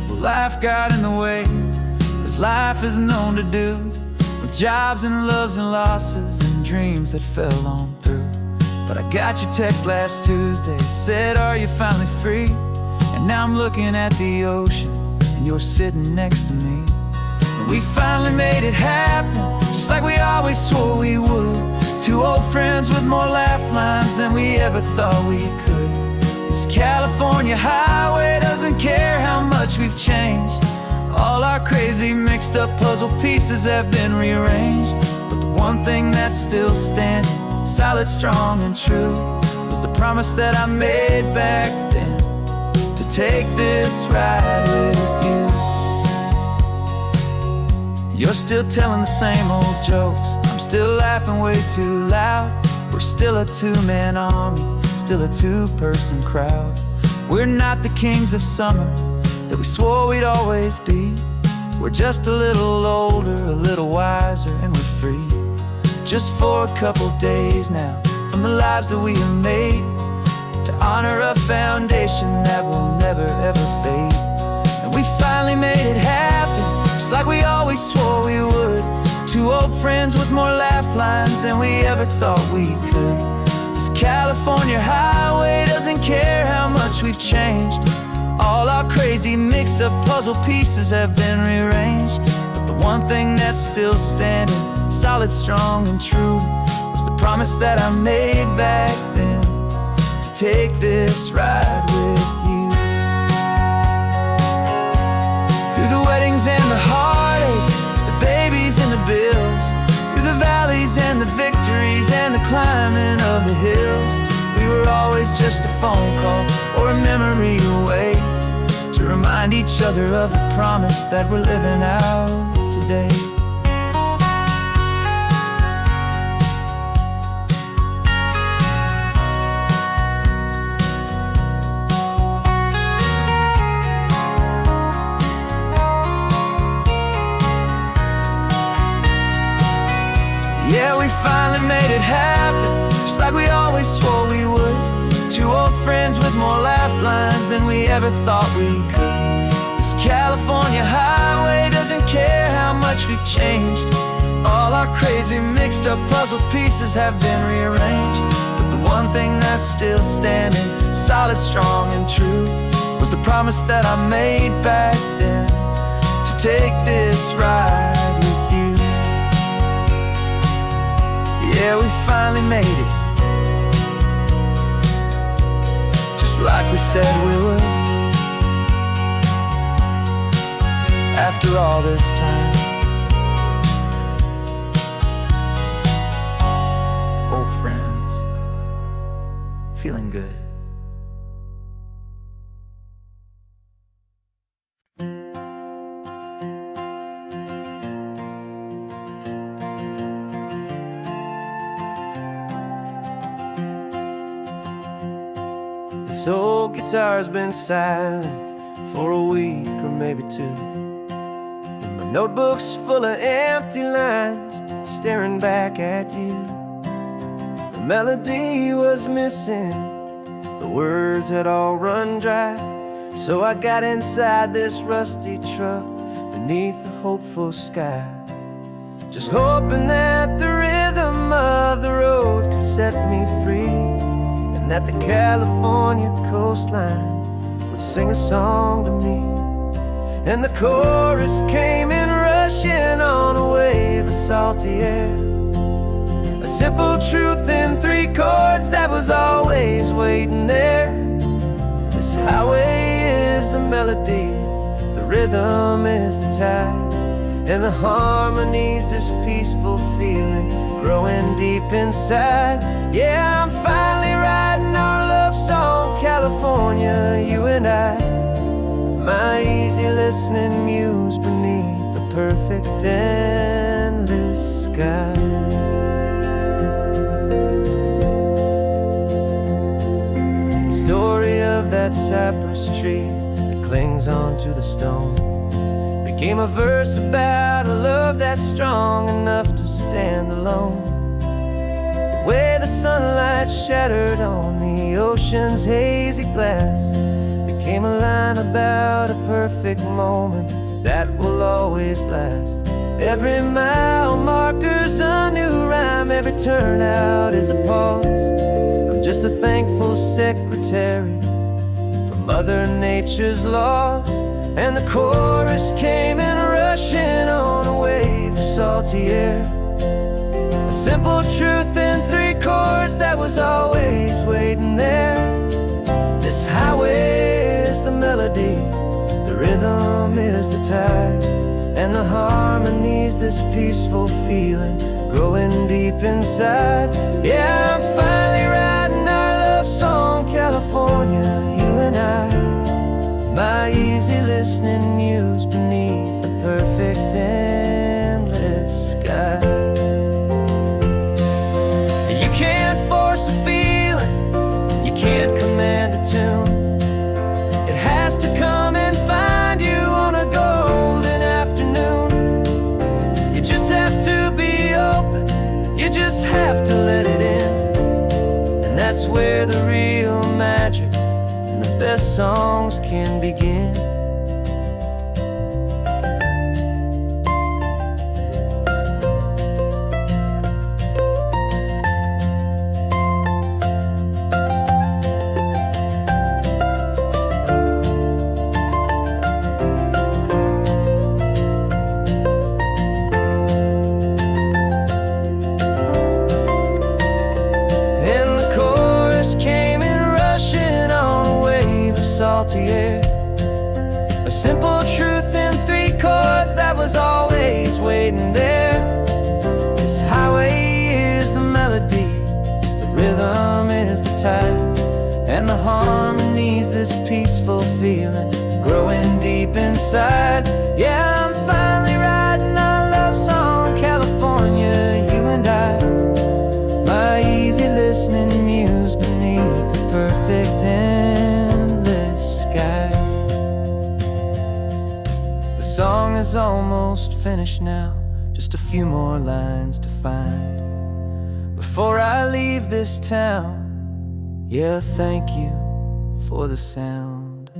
B: Well, life got in the way, as life is known to do, with jobs and loves and losses and dreams that fell on through. But I got your text last Tuesday, said, are you finally free? And now I'm looking at the ocean and you're sitting next to me. And we finally made it happen, just like we always swore we would. Two old friends with more laugh lines than we ever thought we could. This California highway doesn't care how much we've changed. All our crazy mixed up puzzle pieces have been rearranged. But the one thing that's still standing, solid, strong and true, was the promise that I made back then, to take this ride with you. You're still telling the same old jokes, I'm still laughing way too loud. We're still a two-man army, still a two-person crowd. We're not the kings of summer that we swore we'd always be. We're just a little older, a little wiser, and we're free. Just for a couple days now, from the lives that we have made, to honor a foundation that will never ever fade. And we finally made it happen, just like we always swore we would. Two old friends with more laugh lines than we ever thought we could. This California highway doesn't care how much we've changed. All our crazy mixed up puzzle pieces have been rearranged, but the one thing that's still standing, solid, strong, and true, was the promise that I made back then, to take this ride with you. Through the weddings and the heartaches, the babies and the bills, through the valleys and the victories and the climbing of the hills, we were always just a phone call or a memory away, to remind each other of the promise that we're living out today. Yeah, we finally made it happen, just like we always swore we would. Two old friends with more laugh lines than we ever thought we could. This California highway doesn't care how much we've changed. All our crazy mixed up puzzle pieces have been rearranged, but the one thing that's still standing, solid, strong, and true, was the promise that I made back then, to take this ride with you. Yeah, we finally made it, like we said we would. After all this time, old friends, feeling good.
A: This old guitar's been silent for a week or maybe two, and my notebook's full of empty lines staring back at you. The melody was missing, the words had all run dry, so I got inside this rusty truck beneath a hopeful sky, just hoping that the rhythm of the road could set me free, that the California coastline would sing a song to me. And the chorus came in rushing on a wave of salty air, a simple truth in three chords that was always waiting there. This highway is the melody, the rhythm is the tide, and the harmony's this peaceful feeling growing deep inside. Yeah, I'm finally writing our love song, California, you and I, my easy listening muse beneath the perfect endless sky. The story of that cypress tree that clings onto the stone became a verse about a love that's strong enough to stand alone. The way the sunlight shattered on the ocean's hazy glass became a line about a perfect moment that will always last. Every mile marker's a new rhyme, every turnout is a pause. I'm just a thankful secretary for Mother Nature's laws. And the chorus came in rushing on a wave of salty air, a simple truth in three chords that was always waiting there. This highway is the melody, the rhythm is the tide, and the harmony's this peaceful feeling growing deep inside. Yeah, I'm finally writing our love song, California, you and I, my easy listening muse beneath the perfect endless where the real magic and the best songs can begin. Salty air, a simple truth in 3 chords that was always waiting there. This highway is the melody, the rhythm is the tide, and the harmony's this peaceful feeling growing deep inside. Yeah, I'm finally writing our love song, California, you and I. My easy listening muse beneath the perfect sky. The song is almost finished now, just a few more lines to find before I leave this town. Yeah, thank you for the sound.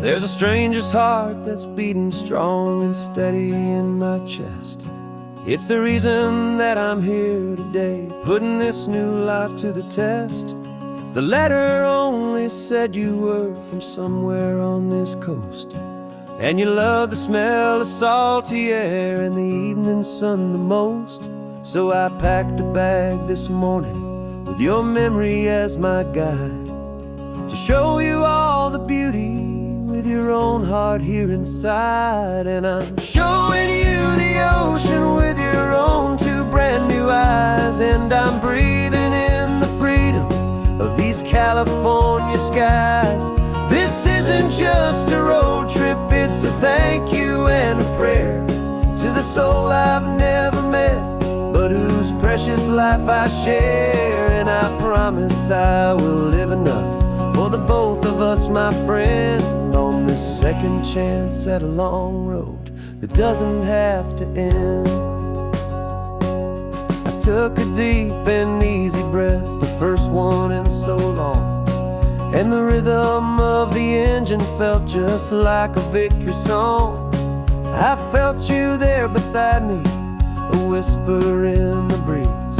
A: There's a stranger's heart that's beating strong and steady in my chest. It's the reason that I'm here today, putting this new life to the test. The letter only said you were from somewhere on this coast, and you love the smell of salty air and the evening sun the most. So I packed a bag this morning with your memory as my guide, to show you all the beauty with your own heart here inside. And I'm showing you the ocean with your own 2 brand new eyes, and I'm breathing in the freedom of these California skies. This isn't just a road trip, it's a thank you and a prayer to the soul I've never met, but whose precious life I share. And I promise I will live enough for the both of us, my friend, on this second chance at a long road that doesn't have to end. I took a deep and easy breath, the first one in so long, and the rhythm of the engine felt just like a victory song. I felt you there beside me, a whisper in the breeze,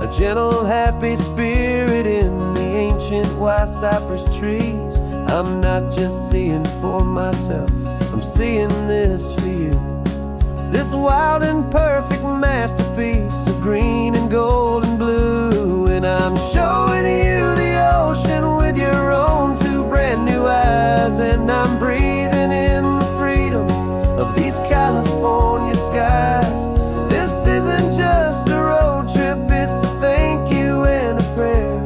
A: a gentle happy spirit in the ancient white cypress trees. I'm not just seeing for myself, I'm seeing this for you, this wild and perfect masterpiece of green and gold and blue. And I'm showing you the ocean with your own 2 brand new eyes, and I'm breathing in the freedom of these California skies. This isn't just a road trip, it's a thank you and a prayer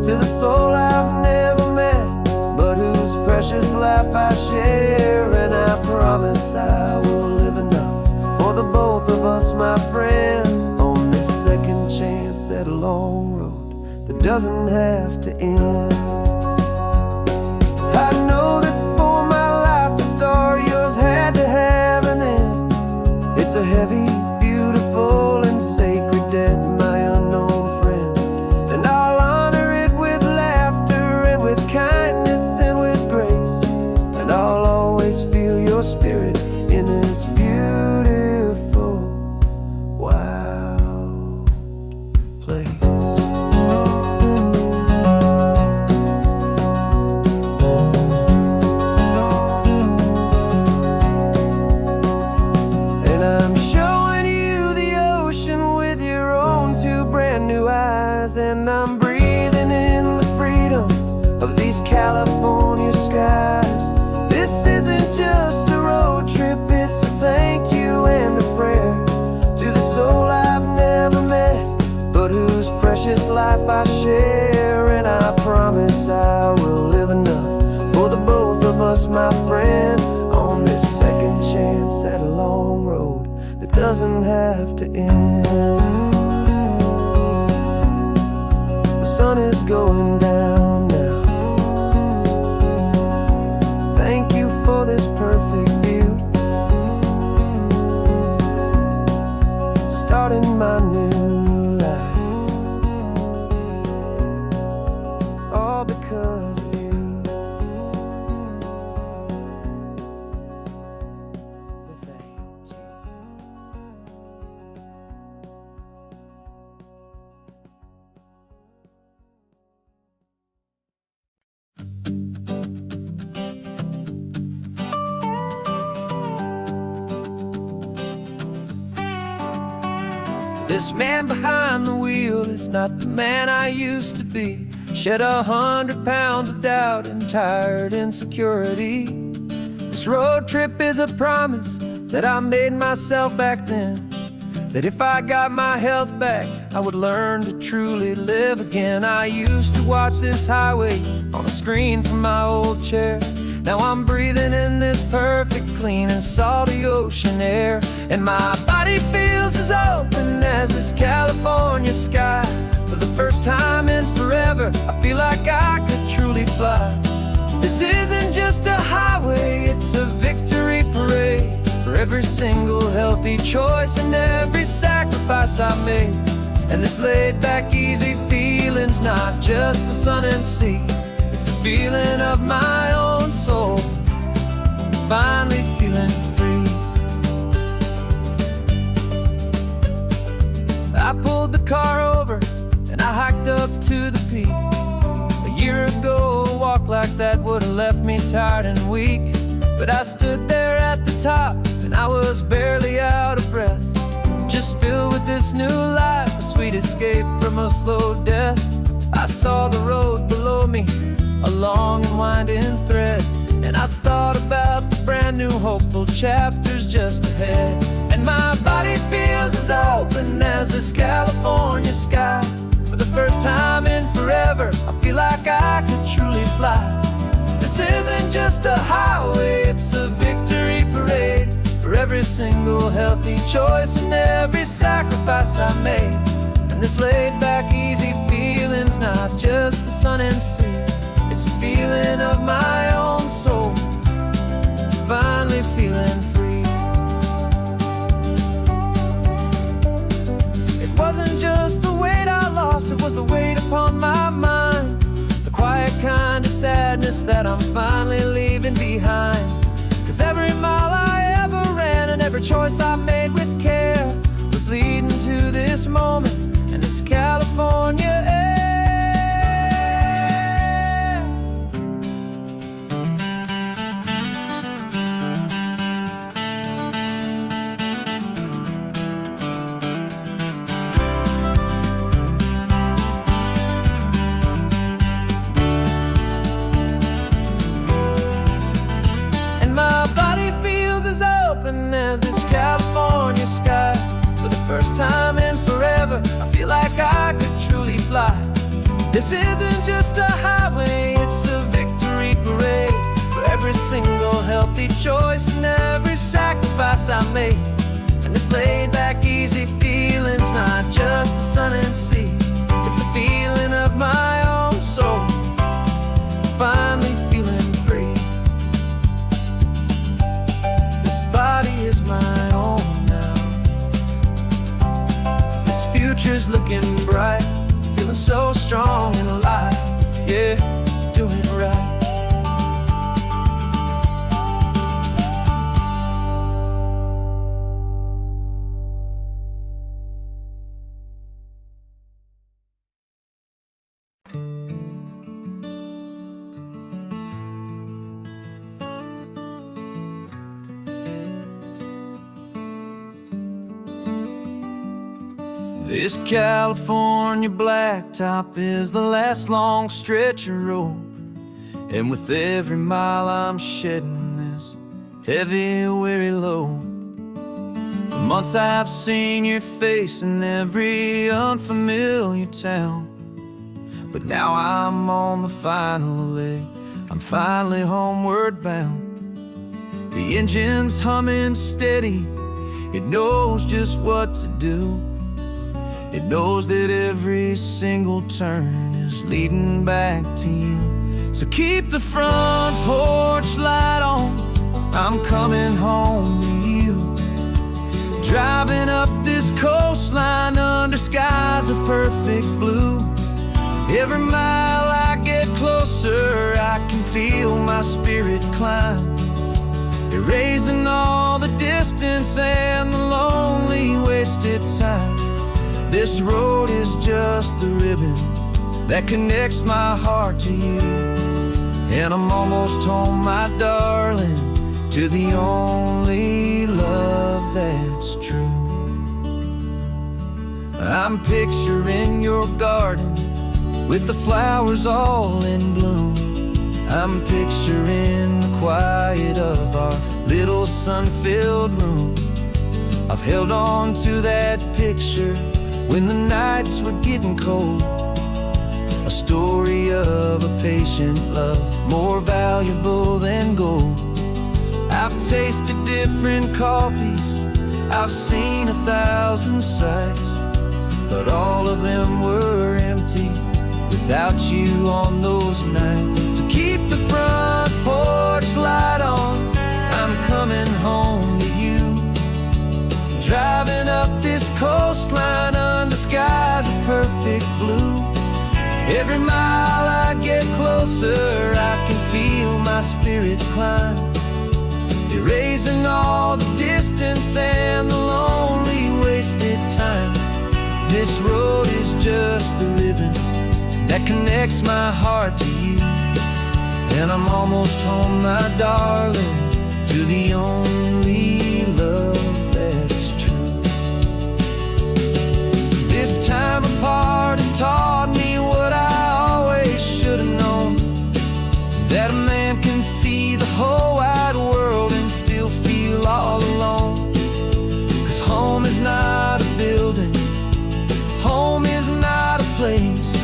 A: to the soul I've never met, but whose precious life I share. And I promise I will live enough for the both of us, my friend, on this second chance at a long road that doesn't have to end. I know that for my life to start, yours had to have an end. It's a heavy, beautiful, and sacred debt, my unknown friend, and I'll honor it with laughter and with kindness and with grace, and I'll always feel your spirit in this beautiful, wild place. And I'm showing you the ocean with your own 2 brand new eyes, and I'm breathing in the freedom of these California skies. This isn't just a road trip, it's a thank you and a prayer to the soul I've never met, but whose precious life I share. And I promise I will live enough for the both of us, my friend, on this second chance at a long road that doesn't have to end. The sun is going down now. Thank you for this perfect view. Starting my new life, all because of you. Thank you. This man behind the wheel is not the man I used to be. Shed 100 pounds of doubt and tired insecurity. This road trip is a promise that I made myself back then, that if I got my health back, I would learn to truly live again. I used to watch this highway on a screen from my old chair. Now I'm breathing in this perfect, clean and salty ocean air. And my body feels as open as this California sky. For the first time in forever, I feel like I could truly fly. This isn't just a highway, it's a victory parade. For every single healthy choice and every sacrifice I made. And this laid back, easy feeling's not just the sun and sea. It's the feeling of my own soul, finally feeling free. I pulled the car over and I hiked up to the peak. A year ago, a walk like that would have left me tired and weak. But I stood there at the top and I was barely out of breath, just filled with this new life, a sweet escape from a slow death. I saw the road below me, a long and winding thread, and I thought about the brand new hopeful chapters just ahead. And my body feels as open as this California sky. For the first time in forever, I feel like I could truly fly. This isn't just a highway, it's a victory parade. For every single healthy choice and every sacrifice I made. And this laid back, easy feeling's not just the sun and sea. It's a feeling of my own soul, finally feeling free. It wasn't just the weight I lost, it was the weight upon my mind. The quiet kind of sadness that I'm finally leaving behind. 'Cause every mile I ever ran and every choice I made with care was leading to this moment and this California air. As this California sky. For the first time in forever, I feel like I could truly fly. This isn't just a highway, it's a victory parade. For every single healthy choice and every sacrifice I made. And this laid back, easy feeling's not just the sun and sea. It's a feeling of my own soul, finally feeling free. Body is my own now. This future's looking bright, feeling so strong and alive. Yeah, doing right.
B: This California blacktop is the last long stretch of road, and with every mile I'm shedding this heavy, weary load. For months I've seen your face in every unfamiliar town, but now I'm on the final leg, I'm finally homeward bound. The engine's humming steady, It knows just what to do. It knows that every single turn is leading back to you. So keep the front porch light on, I'm coming home to you. Driving up this coastline under skies of perfect blue. Every mile I get closer, I can feel my spirit climb, erasing all the distance and the lonely wasted time. This road is just the ribbon that connects my heart to you. And I'm almost home, my darling, to the only love that's true. I'm picturing your garden with the flowers all in bloom. I'm picturing the quiet of our little sun-filled room. I've held on to that picture when the nights were getting cold. A story of a patient love, more valuable than gold. I've tasted different coffees, I've seen 1,000 sights, but all of them were empty without you on those nights. So keep the front porch light on, I'm coming home to you. Driving up this coastline under skies of perfect blue. Every mile I get closer, I can feel my spirit climb, erasing all the distance and the lonely wasted time. This road is just the ribbon that connects my heart to you. And I'm almost home, my darling, to the only love that's true. This time apart has taught me what I always should have known, that a man can see the whole wide world and still feel all alone. 'Cause home is not a building, home is not a place,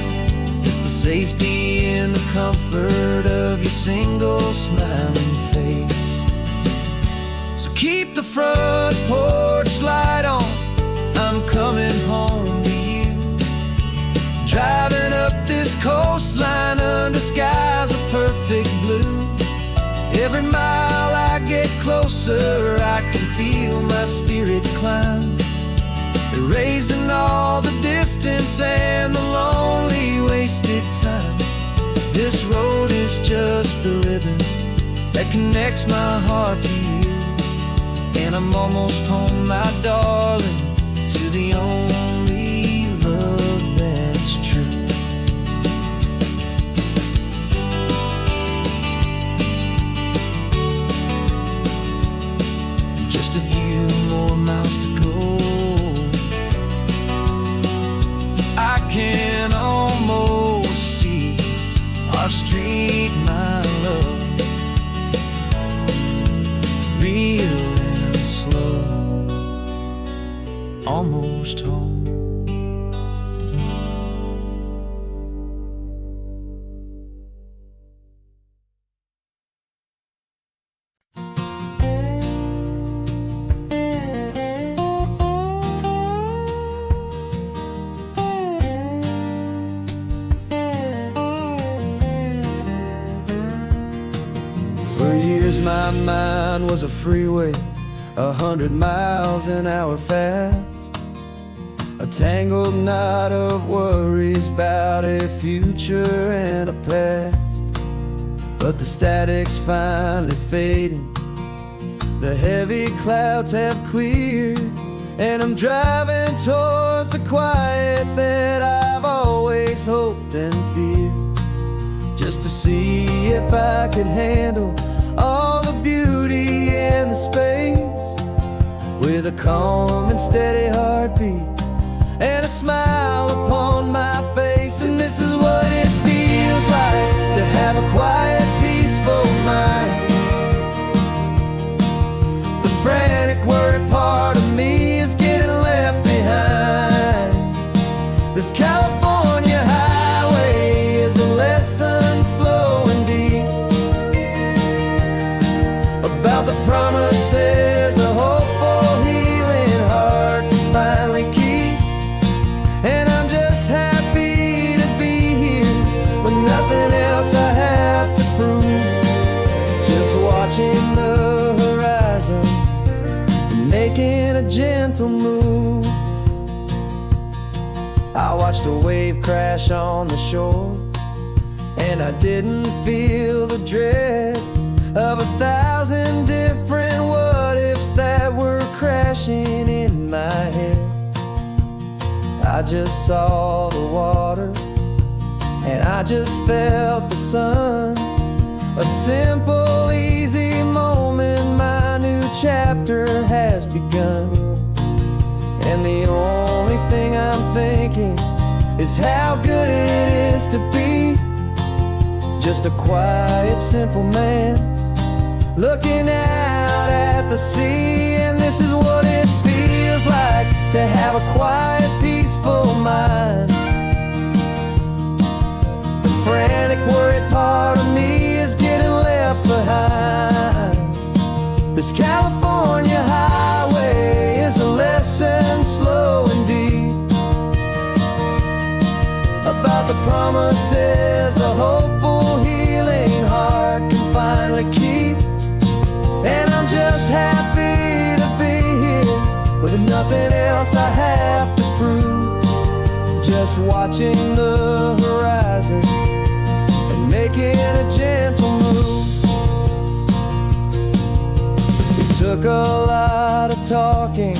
B: it's the safety and the comfort of your single smiling face. So keep the front porch light on, I'm coming home to you. Driving up this coastline under skies of perfect blue. Every mile I get closer, I can feel my spirit climb, erasing all the distance and the lonely wasted time. This road is just the ribbon that connects my heart to you. And I'm almost home, my darling, to the only love that's true. Just a few more miles to go, I can almost see our street, my love, real and slow, almost home. For years my mind was a freeway, 100 miles an hour fast, a tangled knot of worries about a future and a past. But the static's finally fading, the heavy clouds have cleared, and I'm driving towards the quiet that I've always hoped and feared, just to see if I could handle all the beauty and the space, with a calm and steady heartbeat and a smile upon my face. And this is what it feels like to have a quiet, peaceful mind. The frantic, worried part of me is getting left behind. This California highway is a lesson slow and deep about the promises of hopeful healing
A: nothing else I have to prove. Just watching the horizon and making a gentle move. I watched a wave crash on the shore, and I didn't feel the dread of 1,000 different what-ifs that were crashing in my head. I just saw the water, and I just felt the sun. A simple, easy moment, my new chapter has begun. And the only thing I'm thinking is how good it is to be just a quiet, simple man looking out at the sea. And this is what it feels like to have a quiet, peaceful mind. The frantic, worried part of me is getting left behind. This California highway is a lesson, slow and deep, about the promises a hopeful, healing heart can finally keep. And I'm just happy to be here with nothing else I have to prove. Just watching the horizon and making a gentle move. It took a lot of talking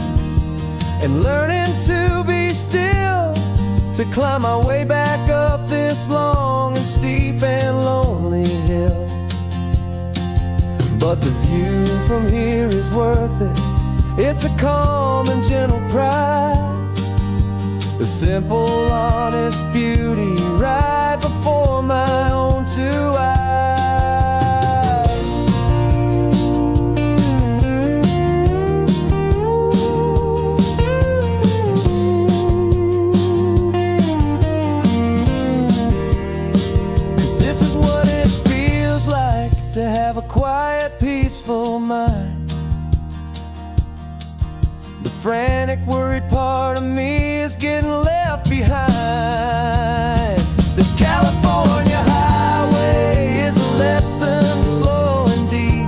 A: and learning to be still to climb my way back up this long and steep and lonely hill. But the view from here is worth it. It's a calm and gentle prize, the simple, honest beauty right before my own two eyes. To have a quiet, peaceful mind. The frantic, worried part of me is getting left behind. This California highway is a lesson, slow and deep,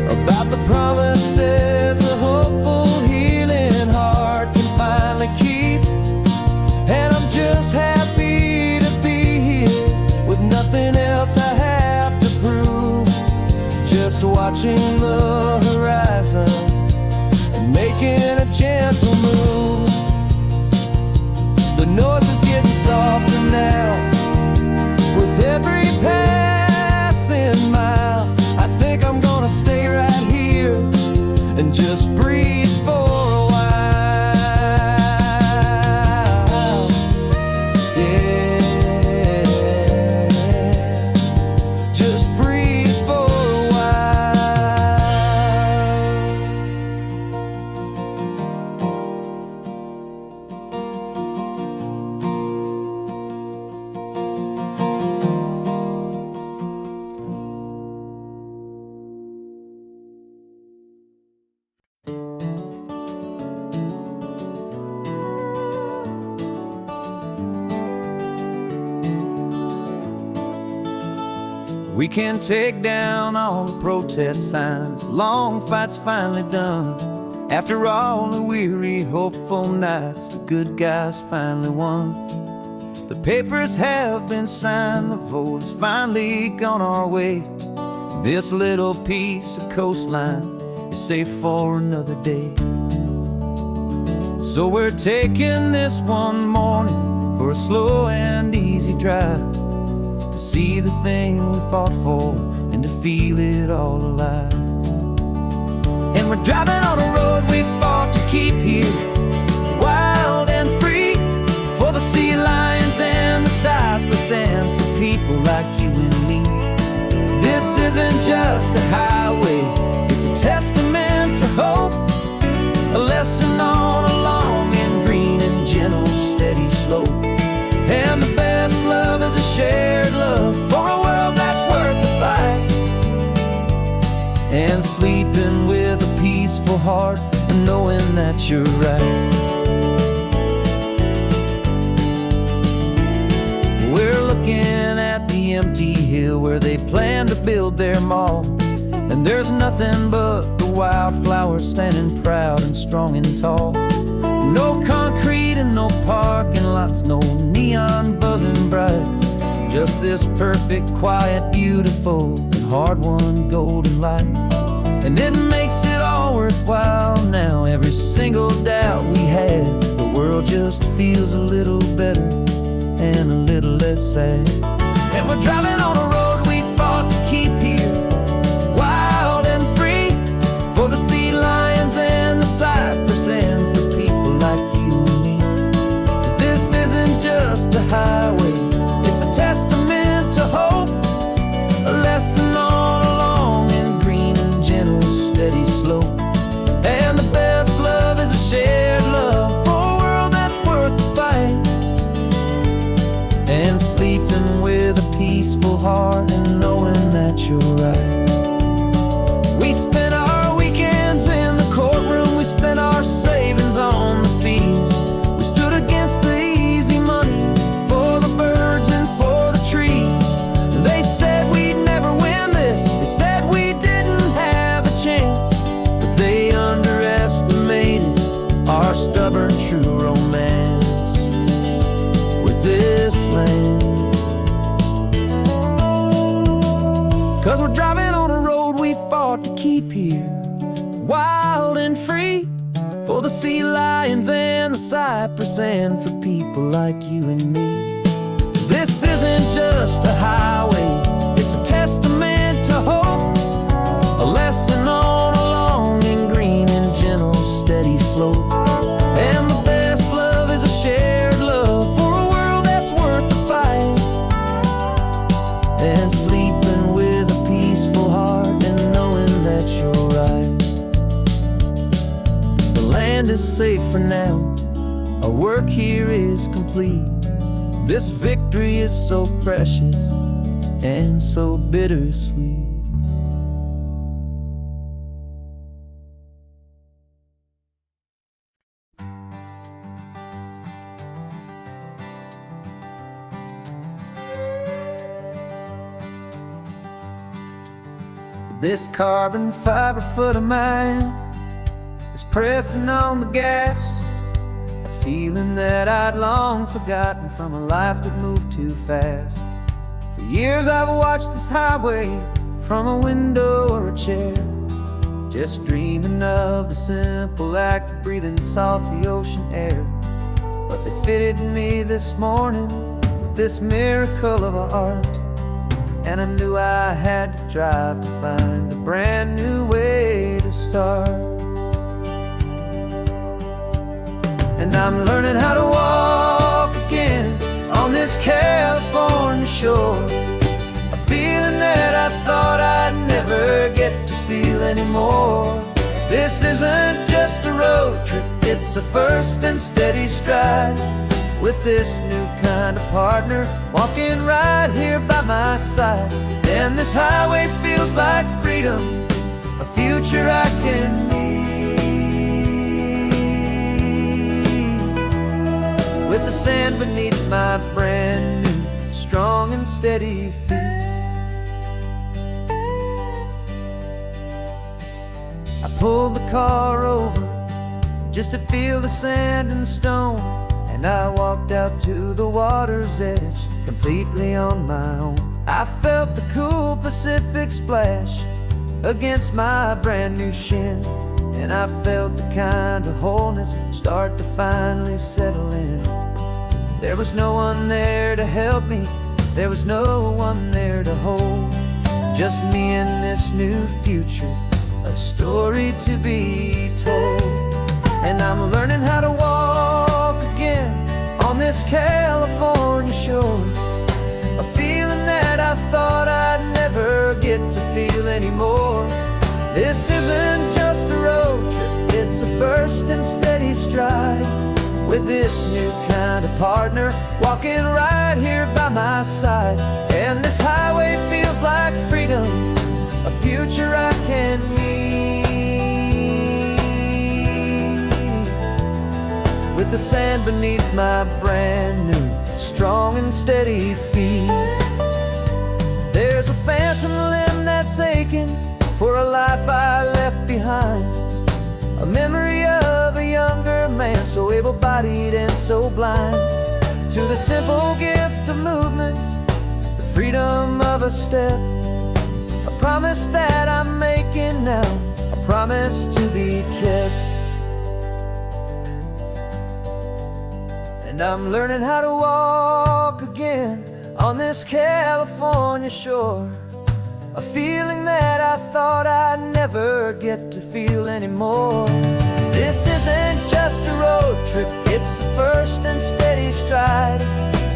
A: about the promises a hopeful, healing heart can finally keep. And I'm just happy to be here with nothing else I have to prove. Just watching the horizon and making a gentle move. The noise is getting softer now with every passing mile. I think I'm gonna stay right here and just breathe for a while. We can take down all the protest signs. Long fight's finally done. After all the weary, hopeful nights, the good guys finally won. The papers have been signed, the vote has finally gone our way. This little piece of coastline is safe for another day. So we're taking this one morning for a slow and easy drive, to see the thing we fought for and to feel it all alive. And we're driving on a road we fought to keep here, wild and free, for the sea lions and the cypress and for people like you and me. This isn't just a highway, it's a testament to hope, a lesson on a long and green and gentle steady slope. And the best love is a shared love for a world that's worth the fight, and sleeping with a peaceful heart and knowing that you're right. the empty hill where they plan to build their mall. And there's nothing but the wildflowers standing proud and strong and tall. No concrete and no parking lots, no neon buzzing bright. Just this perfect, quiet, beautiful, and hard-won golden light. And it makes it all worthwhile now. Every single doubt we had, the world just feels a little better and a little less sad. And we're driving on a road we fought to keep here, wild and free, for the sea lions and the cypress and for people like you and me. This isn't just a highway, it's a testament to hope, a lesson all along in green and gentle, steady slope. And the best love is a shared love for a world that's worth the fight. And sleeping with a peaceful heart and knowing that you're right. We spent our weekends in the courtroom, we spent our savings on the fees. We stood against the easy money for the birds and for the trees. And they said we'd never win this, they said we didn't have a chance, but they underestimated our stubborn true romance with this land. 'Cause we're driving on a road we fought to keep here, wild and free, for the sea lions and the cypress and for people like you and me. This isn't just a highway, it's a testament to hope, a lesson all along in green and gentle, steady slope. And the best love is a shared love for a world that's worth the fight. And sleeping with a peaceful heart and knowing that you're right. The land is safe for now, our work here is complete. This victory is so precious and so bittersweet. This carbon fiber foot of mine is pressing on the gas, a feeling that I'd long forgotten from a life that moved too fast. For years I've watched this highway from a window or a chair, just dreaming of the simple act of breathing salty ocean air. But they fitted me this morning with this miracle of art, and I knew I had to drive to find a brand new way to start. And I'm learning how to walk again on this California shore, a feeling that I thought I'd never get to feel anymore. This isn't just a road trip, it's a first and steady stride, with this new kind of partner walking right here by my side. And this highway feels like freedom, a future I can need, with the sand beneath my brand new strong and steady feet. I pulled the car over just to feel the sand and stone, and I walked out to the water's edge completely on my own. I felt the cool Pacific splash against my brand new shin, and I felt the kind of wholeness start to finally settle in. There was no one there to help me, there was no one there to hold, just me and this new future, a story to be told. And I'm learning how to walk again on this California shore, a feeling that I thought I'd never get to feel anymore. This isn't just a road trip, it's a first and steady stride, with this new kind of partner walking right here by my side. And this highway feels like freedom, a future I can need, with the sand beneath my brand new strong and steady feet. There's a phantom limb that's aching for a life I left behind, a memory of a younger man, so able-bodied and so blind. To the simple gift of movement, the freedom of a step, a promise that I'm making now, a promise to be kept. And I'm learning how to walk again on this California shore, a feeling that I thought I'd never get to feel anymore. This isn't just a road trip, it's a first and steady stride,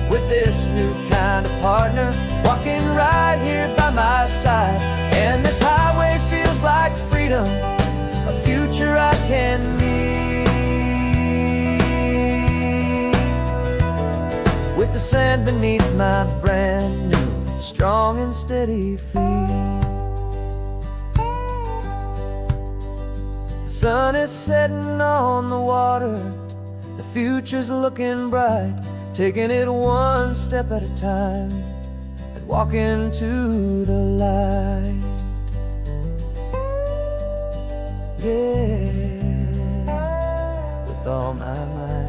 A: with this new kind of partner walking right here by my side. And this highway feels like freedom, a future I can meet, with the sand beneath my brand new strong and steady feet. The sun is setting on the water, the future's looking bright, taking it one step at a time and walking to the light. Yeah, with all my might.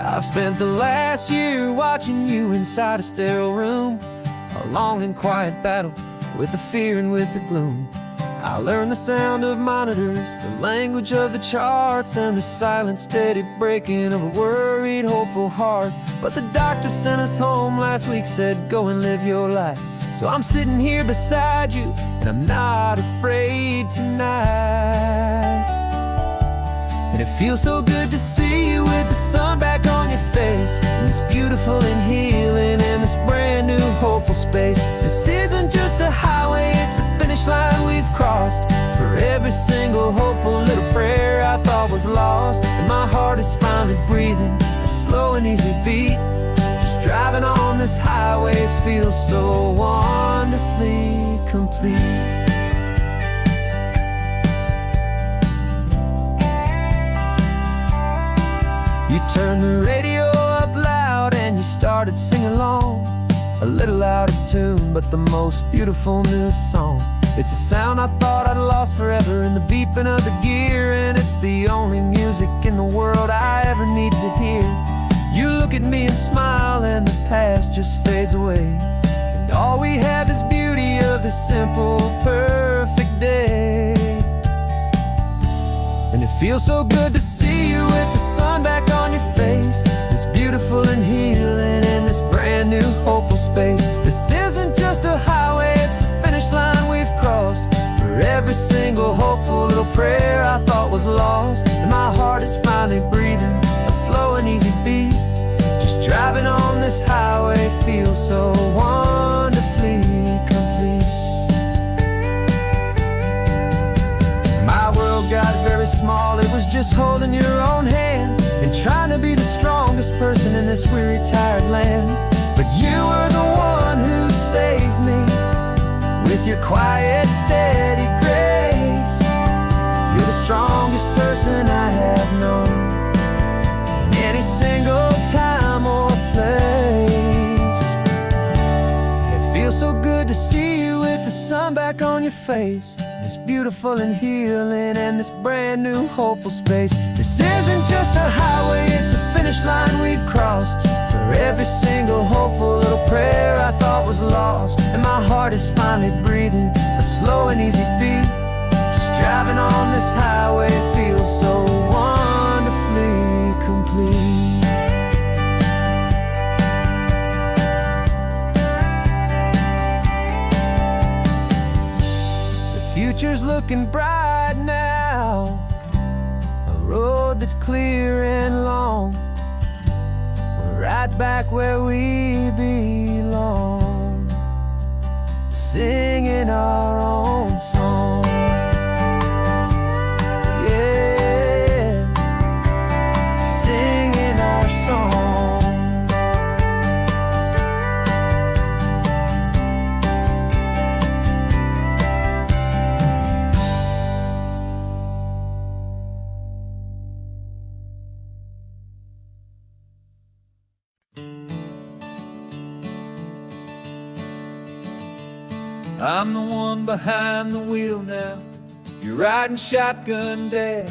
A: I've spent the last year watching you inside a sterile room, a long and quiet battle with the fear and with the gloom. I learned the sound of monitors, the language of the charts, and the silent, steady breaking of a worried, hopeful heart. But the doctor sent us home last week, said go and live your life. So I'm sitting here beside you, and I'm not afraid tonight. And it feels so good to see you with the sun back on your face, and this beautiful and healing in this brand new hopeful space. This isn't just a highway, it's a finish line we've crossed. For every single hopeful little prayer I thought was lost, and my heart is finally breathing a slow and easy beat. Just driving on this highway feels so wonderfully complete. You turned the radio up loud and you started singing along, a little out of tune, but the most beautiful new song. It's a sound I thought I'd lost forever in the beeping of the gear, and it's the only music in the world I ever need to hear. You look at me and smile, and the past just fades away, and all we have is beauty of this simple, perfect day. And it feels so good to see you with the sun back on your face, this beautiful and healing in this brand new hopeful space. This isn't just a highway, it's a finish line we've crossed. For every single hopeful little prayer I thought was lost, and my heart is finally breathing a slow and easy beat. Just driving on this highway feels so wonderfully complete. My world got very small, it was just holding your own hand and trying to be the strongest person in this weary, tired land. But you were the one who saved me with your quiet, steady grace. You're the strongest person I have known in any single time or place. It feels so good to see you with the sun back on your face, this beautiful and healing and this brand new hopeful space. This isn't just a highway, it's a finish line we've crossed. For every single hopeful little prayer I thought was lost, and my heart is finally breathing a slow and easy beat. Just driving on this highway feels so wonderfully complete. Future's looking bright now, a road that's clear and long. We're right back where we belong, singing our own song. Yeah. I'm the one behind the wheel now. You're riding shotgun, Dad,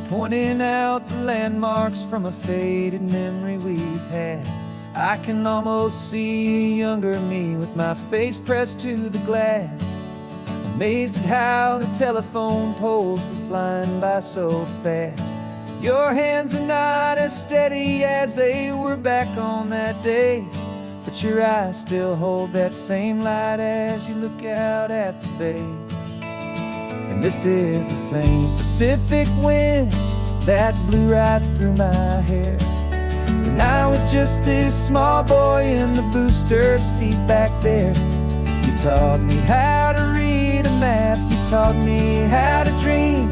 A: pointing out the landmarks from a faded memory we've had. I can almost see a younger me with my face pressed to the glass, amazed at how the telephone poles were flying by so fast. Your hands are not as steady as they were back on that day, but your eyes still hold that same light as you look out at the bay. And this is the same Pacific wind that blew right through my hair when I was just a small boy in the booster seat back there. You taught me how to read a map, you taught me how to dream,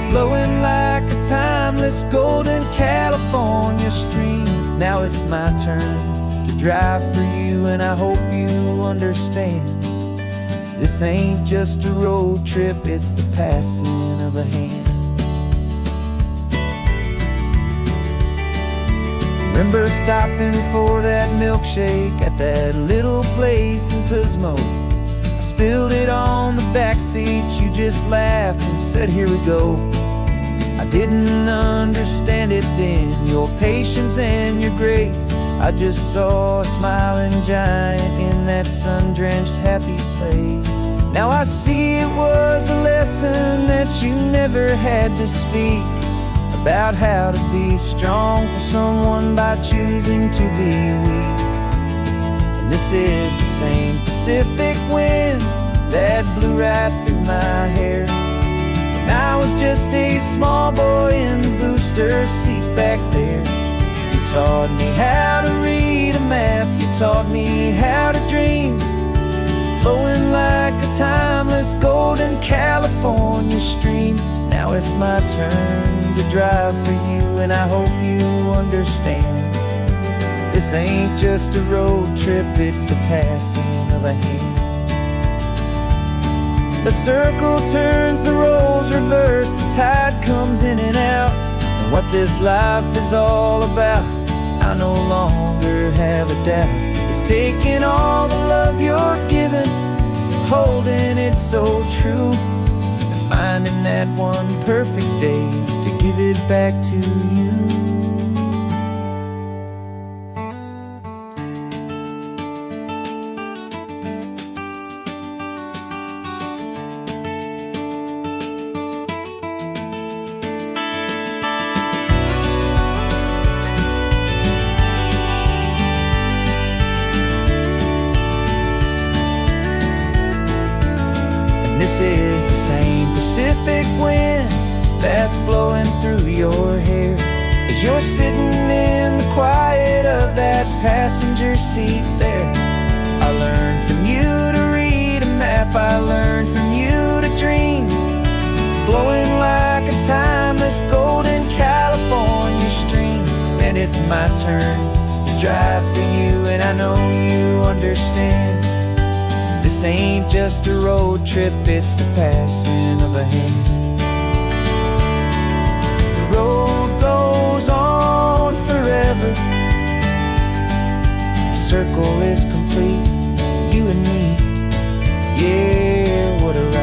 A: flowing like a timeless golden California stream. Now it's my turn to drive for you, and I hope you understand. This ain't just a road trip, it's the passing of a hand. Remember stopping for that milkshake at that little place in Pismo? I spilled it on the back seat, you just laughed and said, "Here we go." I didn't understand it then, your patience and your grace. I just saw a smiling giant in that sun-drenched happy place. Now I see it was a lesson that you never had to speak, about how to be strong for someone by choosing to be weak. And this is the same Pacific wind that blew right through my hair when I was just a small boy in the booster seat back there. You taught me how to read a map, you taught me how to dream, flowing like a timeless golden California stream. Now it's my turn to drive for you, and I hope you understand. This ain't just a road trip, it's the passing of a hand. The circle turns, the roles reverse, the tide comes in and out. And what this life is all about, I no longer have a doubt. It's taking all the love you're giving, holding it so true, and finding that one perfect day to give it back to you. This is the same Pacific wind that's blowing through your hair as you're sitting in the quiet of that passenger seat there. I learned from you to read a map, I learned from you to dream, flowing like a timeless golden California stream. And it's my turn to drive for you, and I know you understand. This ain't just a road trip, it's the passing of a hand. The road goes on forever, the circle is complete, you and me, yeah, what a ride.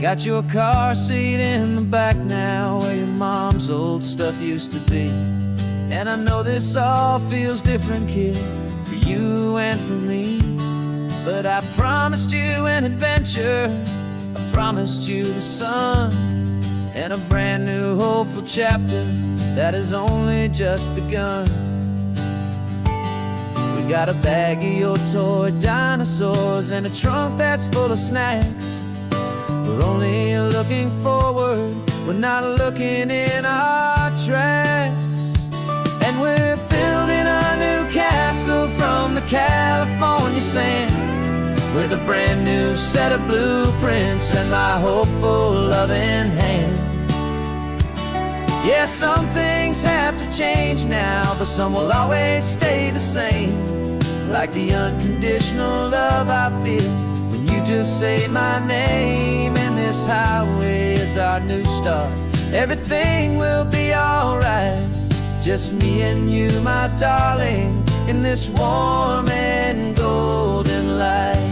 A: Got your car seat in the back now, where your mom's old stuff used to be. And I know this all feels different, kid, for you and for me. But I promised you an adventure, I promised you the sun, and a brand new hopeful chapter that has only just begun. We got a bag of your toy dinosaurs and a trunk that's full of snacks. We're only looking forward, we're not looking in our tracks. And we're building a new castle from the California sand, with a brand new set of blueprints and my hopeful loving hand. Yeah, some things have to change now, but some will always stay the same. Like the unconditional love I feel when you just say my name. And this highway is our new start. Everything will be alright. Just me and you, my darling, in this warm and golden light.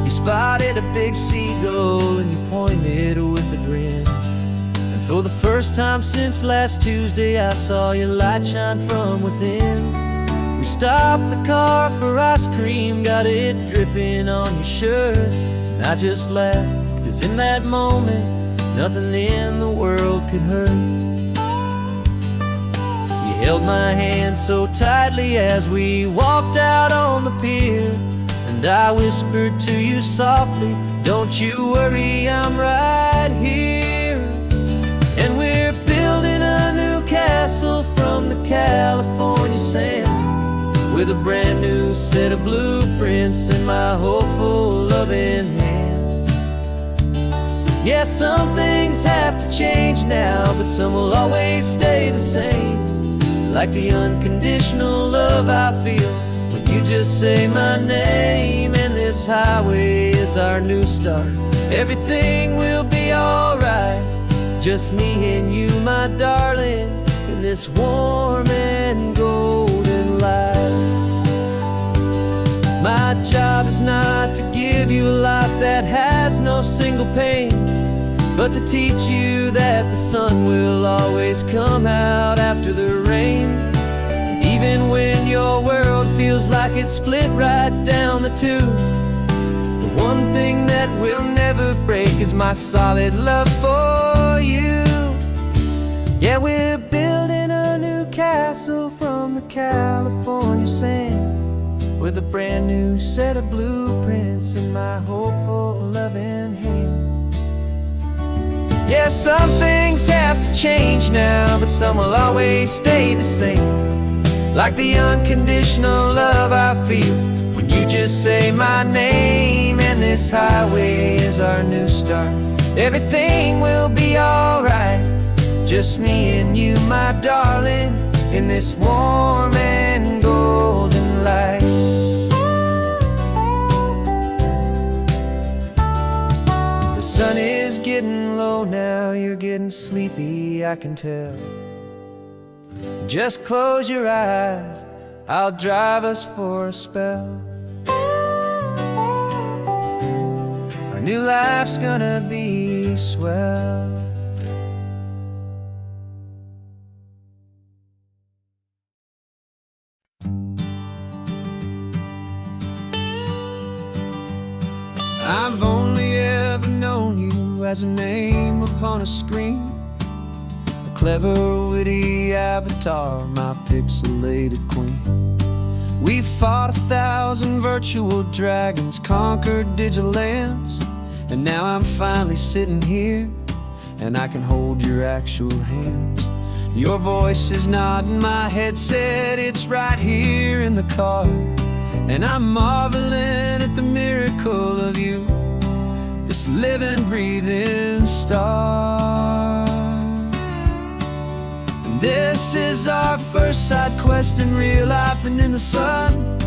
A: You spotted a big seagull and you pointed with a grin. And for the first time since last Tuesday, I saw your light shine from within. We stopped the car for ice cream, got it dripping on your shirt. And I just laughed, 'cause in that moment, nothing in the world could hurt. You held my hand so tightly as we walked out on the pier. And I whispered to you softly, don't you worry, I'm right here. And we're building a new castle from the California sand, with a brand new set of blueprints in my hopeful, loving hand. Yeah, some things have to change now, but some will always stay the same. Like the unconditional love I feel when you just say my name. And this highway is our new start. Everything will be alright. Just me and you, my darling, in this warm and golden light. My job is not to give you a life that has no single pain, but to teach you that the sun will always come out after the rain. And even when your world feels like it's split right down the two, the one thing that will never break is my solid love for you. Yeah, we're building a new castle from the California sand, with a brand new set of blueprints in my hopeful, loving hand. Yeah, some things have to change now, but some will always stay the same. Like the unconditional love I feel when you just say my name. And this highway is our new start. Everything will be alright. Just me and you, my darling, in this warm and golden light. The sun is getting low now, you're getting sleepy, I can tell. Just close your eyes, I'll drive us for a spell. Our new life's gonna be swell.
B: I've only ever known you as a name upon a screen, a clever, witty avatar, my pixelated queen. We fought 1,000 virtual dragons, conquered digital lands, and now I'm finally sitting here, and I can hold your actual hands. Your voice is not in my headset, it's right here in the car. And I'm marveling at the miracle of you, this living, breathing star. And this is our first side quest in real life and in the sun.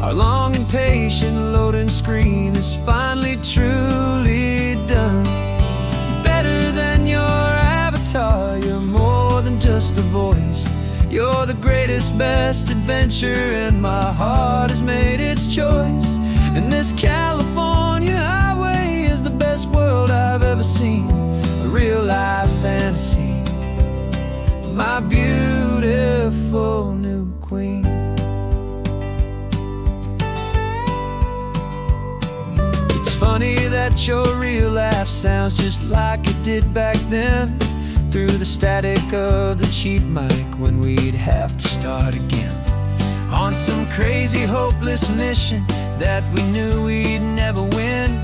B: Our long and patient loading screen is finally truly done. You're better than your avatar, you're more than just a voice. You're the greatest, best adventure, and my heart has made its choice. And this California highway is the best world I've ever seen, a real life fantasy, my beautiful new queen. It's funny that your real life sounds just like it did back then, through the static of the cheap mic when we'd have to start again, on some crazy hopeless mission that we knew we'd never win.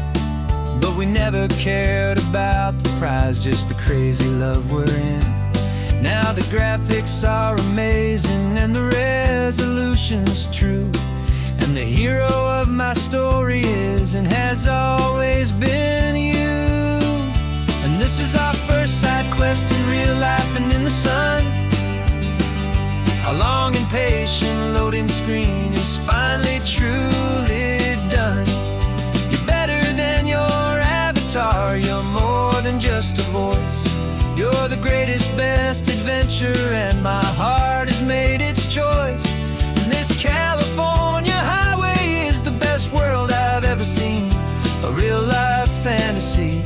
B: But we never cared about the prize, just the crazy love we're in. Now the graphics are amazing and the resolution's true, and the hero of my story is and has always
A: long and patient loading screen is finally truly done. You're better than your avatar, you're more than just a voice. You're the greatest, best adventure, and my heart has made its choice. And this California highway is the best world I've ever seen, a real-life fantasy,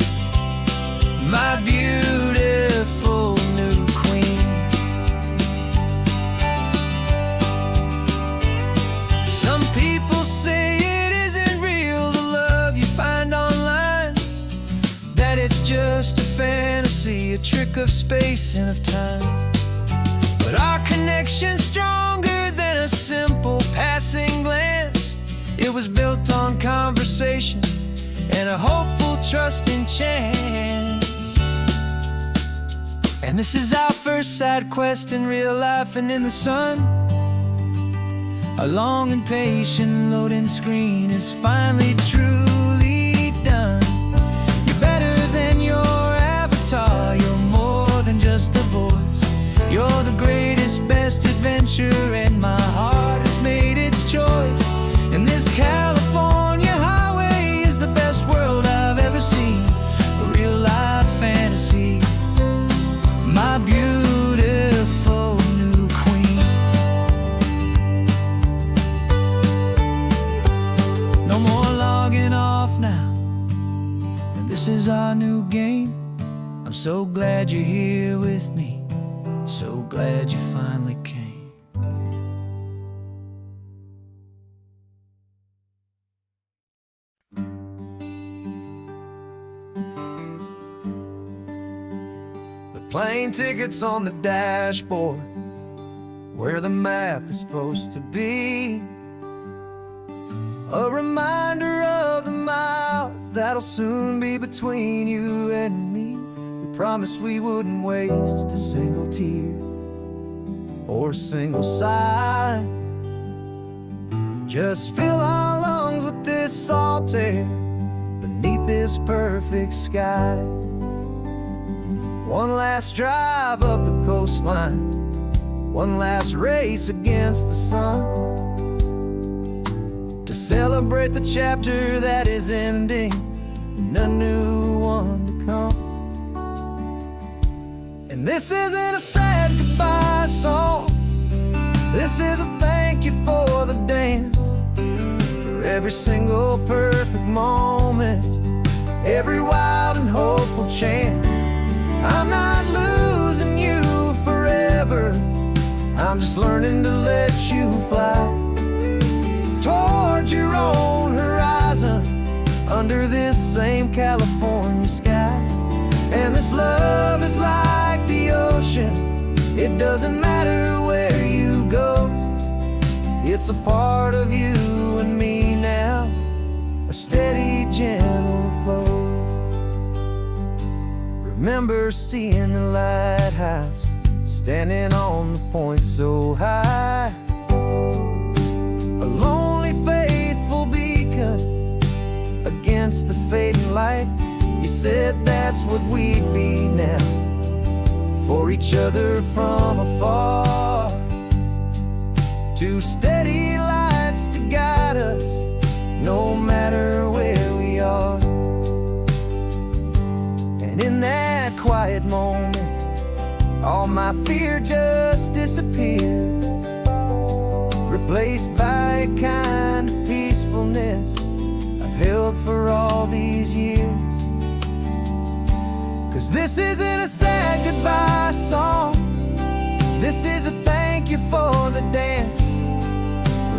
A: my beautiful new queen. Some people say it isn't real, the love you find online, that it's just a fantasy, a trick of space and of time. But our connection's stronger than a simple passing glance. It was built on conversation and a hopeful, trusting chance. And this is our first side quest in real life and in the sun. Our long and patient loading screen is finally truly done. You're better than your avatar, you're more than just a voice. You're the greatest, best adventure, and my heart has made its choice. And this California highway is the best world I've ever seen, a real-life fantasy, my beautiful new queen. No more logging off now, and this is our new game. I'm so glad you're here with me, so glad you finally came.
B: Plane tickets on the dashboard, where the map is supposed to be. A reminder of the miles that'll soon be between you and me. We promised we wouldn't waste a single tear or a single sigh. Just fill our lungs with this salt air beneath this perfect sky. One last drive up the coastline, one last race against the sun, to celebrate the chapter that is ending and a new one to come. And this isn't a sad goodbye song, this is a thank you for the dance, for every single perfect moment, every wild and hopeful chance. I'm not losing you forever, I'm just learning to let you fly toward your own horizon, under this same California sky. And this love is like the ocean, it doesn't matter where you go, it's a part of you and me now, a steady, gentle flow. Remember seeing the lighthouse, standing on the point so high, a lonely, faithful beacon against the fading light. You said that's what we'd be now, for each other from afar. Two steady lights to guide us, no matter where we are. And in that quiet moment, all my fear just disappeared, replaced by a kind of peacefulness I've held for all these years. 'Cause this isn't a sad goodbye song, this is a thank you for the dance,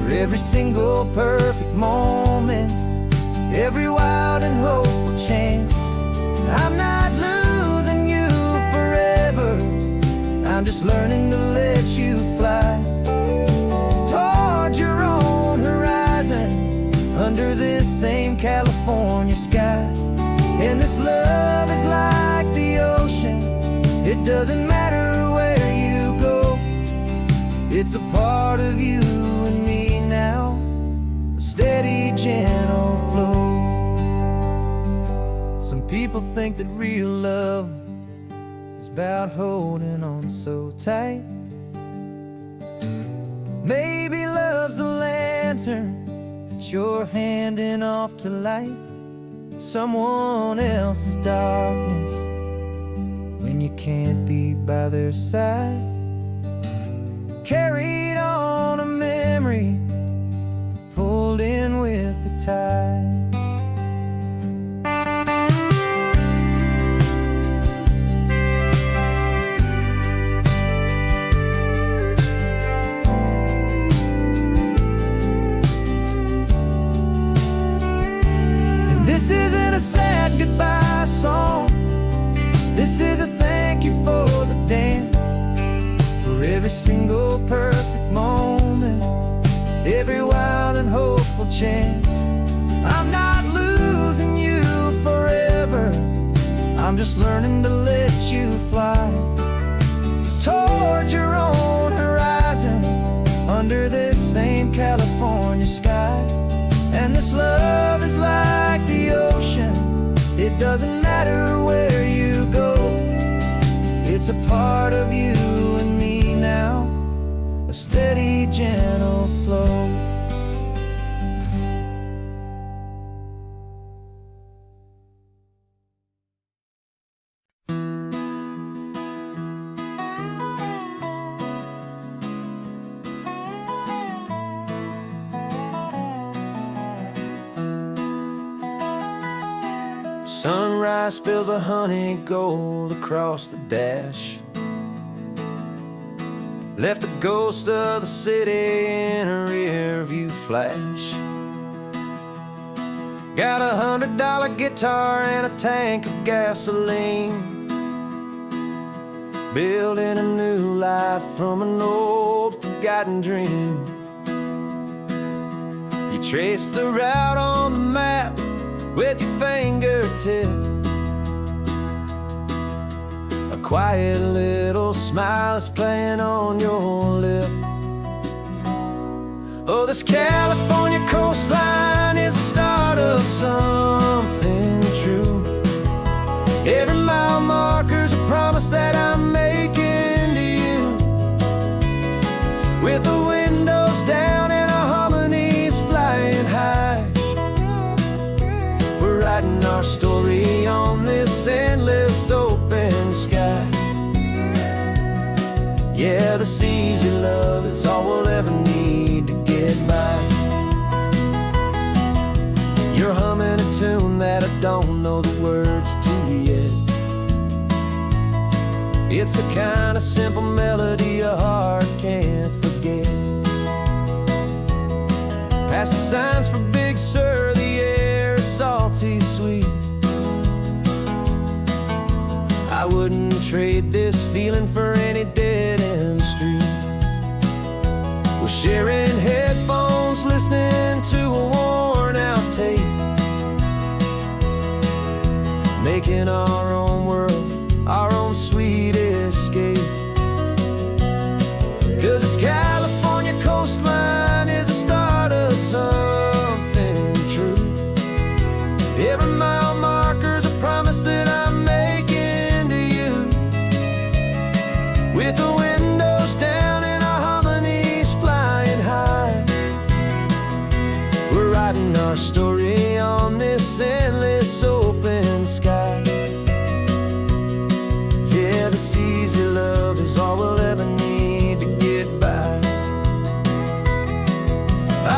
B: for every single perfect moment, every wild and hopeful chance. I'm not losing you forever, I'm just learning to let you fly toward your own horizon, under this same California sky. And this love is like the ocean, it doesn't matter where you go, it's a part of you and me now, a steady, gentle flow. Some people think that real love is about holding on so tight,
A: Maybe love's a lantern that you're handing off to light someone else's darkness when you can't be by their side. Carried on a memory, pulled in with the tide. This isn't a sad goodbye song. This is a thank you for the dance, for every single perfect moment, every wild and hopeful chance. I'm not losing you forever, I'm just learning to let you fly toward your own horizon, under this same California sky. And this love is like the ocean, it doesn't matter where you go. It's a part of you and me now, a steady, gentle flow. Sunrise spills a honey gold across the dash, left the ghost of the city in a rear view flash. Got $100 guitar and a tank of gasoline, building a new life from an old forgotten dream. You trace the route on the map with your fingertip, a quiet little smile is playing on your lip. Oh, this California coastline is the start of something true. Every mile marker's a promise that I'm making to you, with the windows down and our harmonies flying high. Writing our story on this endless open sky. Yeah, this easy love is all we'll ever need to get by. You're humming a tune that I don't know the words to yet. It's the kind of simple melody a heart can't forget. Past the signs for Big Sur, the air is salty sweet. I wouldn't trade this feeling for any dead-end street. We're sharing headphones, listening to a worn-out tape, making our own world, our own sweet escape. 'Cause this California coastline is the start of something true. Every mile marker's a promise that I'm making to you, with the windows down and our harmonies flying high. We're writing our story on this endless open sky. Yeah, this easy love is all we'll ever need to get by.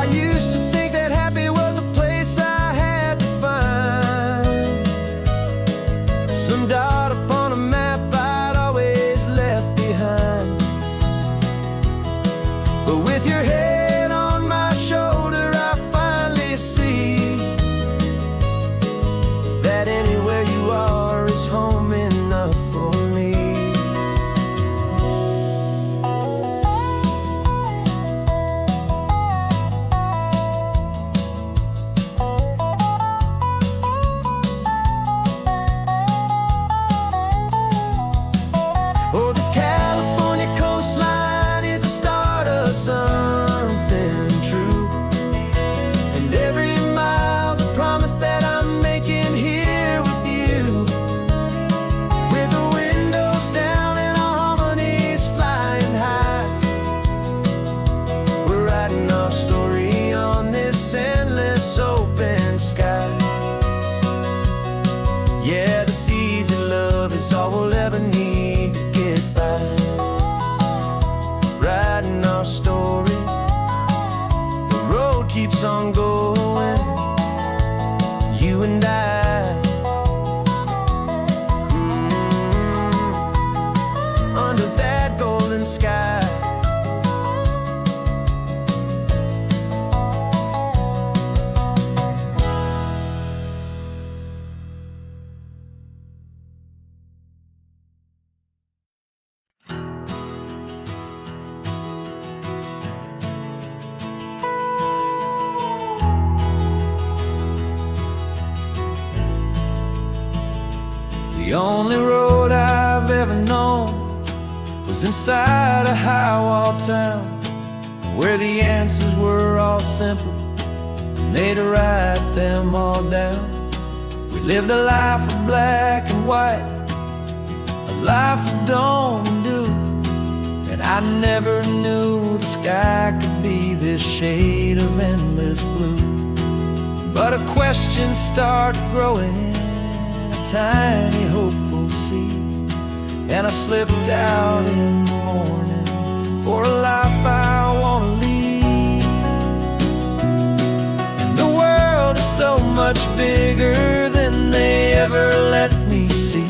A: I used to think that happy was a place I had to find, some dot upon a map I'd always left behind. But with your head on my shoulder, I finally see that anywhere you are is home enough for me. Oh, this California coastline is the start of something keeps on going, you and I, under that golden sky. The only road I've ever known was inside a high-wall town, where the answers were all simple, and they'd write them all down. We lived a life of black and white, a life of dawn and dew, and I never knew the sky could be this shade of endless blue. But a question started growing, tiny hopeful seed, and I slipped out in the morning for a life I want to lead. And the world is so much bigger than they ever let me see,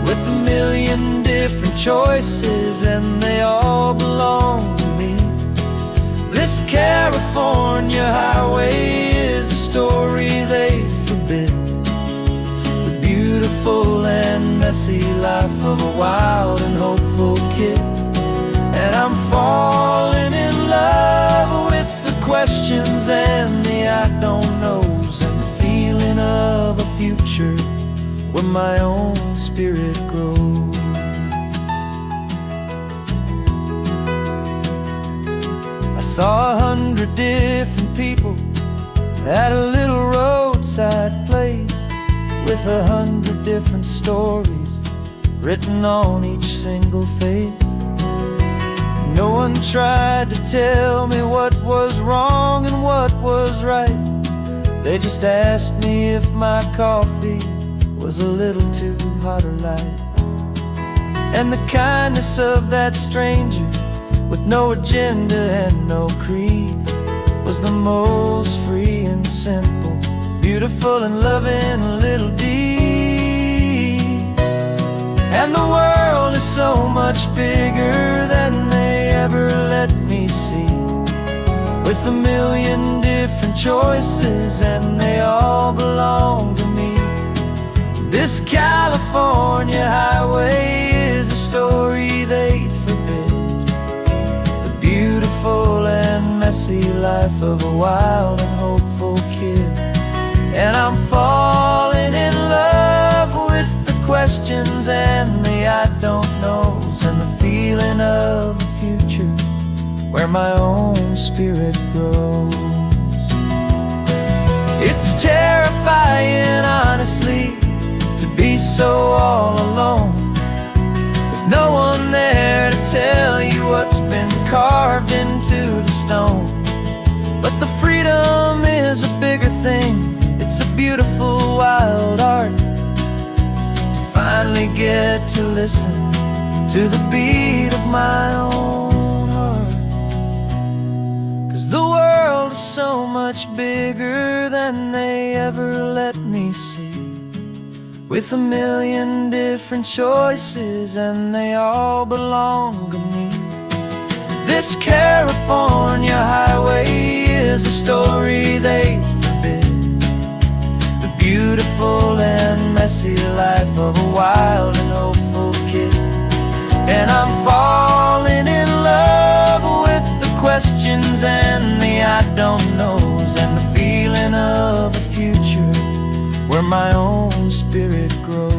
A: with a million different choices and they all belong to me. This California highway is a story they forbid, beautiful and messy life of a wild and hopeful kid. And I'm falling in love with the questions and the I don't knows, and the feeling of a future where my own spirit grows. I saw 100 different people at a little roadside place, with 100 different stories written on each single face. No one tried to tell me what was wrong and what was right. They just asked me if my coffee was a little too hot or light. And the kindness of that stranger, with no agenda and no creed, was the most free and simple, beautiful and loving little deed. And the world is so much bigger than they ever let me see, with a million different choices and they all belong to me. This California highway is a story they'd forbid, the beautiful and messy life of a wild and hopeful kid. And I'm falling in love with the questions and the I don't knows, and the feeling of a future where my own spirit grows. It's terrifying, honestly, to be so all alone, with no one there to tell you what's been carved into the stone. But the freedom is a bigger thing. It's a beautiful wild art to finally get to listen to the beat of my own heart. 'Cause the world is so much bigger than they ever let me see, with a million different choices and they all belong to me. This California highway is a story they forbid, the beautiful and messy life of a wild and hopeful kid. And I'm falling in love with the questions and the I don't knows, and the feeling of a future where my own spirit grows.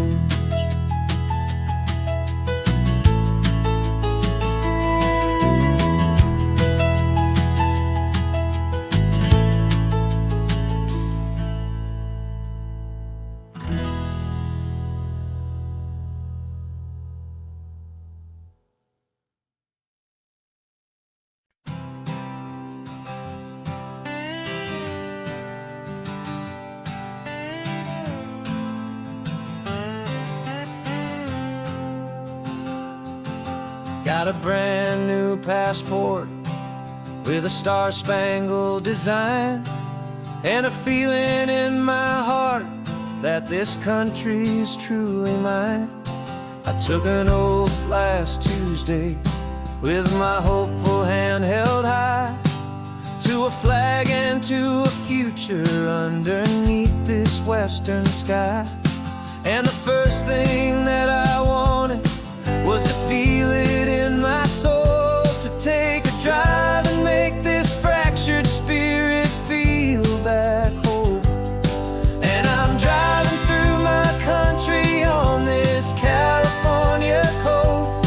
A: Got a brand new passport with a star-spangled design, and a feeling in my heart that this country's truly mine. I took an oath last Tuesday with my hopeful hand held high, to a flag and to a future underneath this western sky. And the first thing that I wanted was to feel it in my soul, to take a drive and make this fractured spirit feel back home. And I'm driving through my country on this California coast,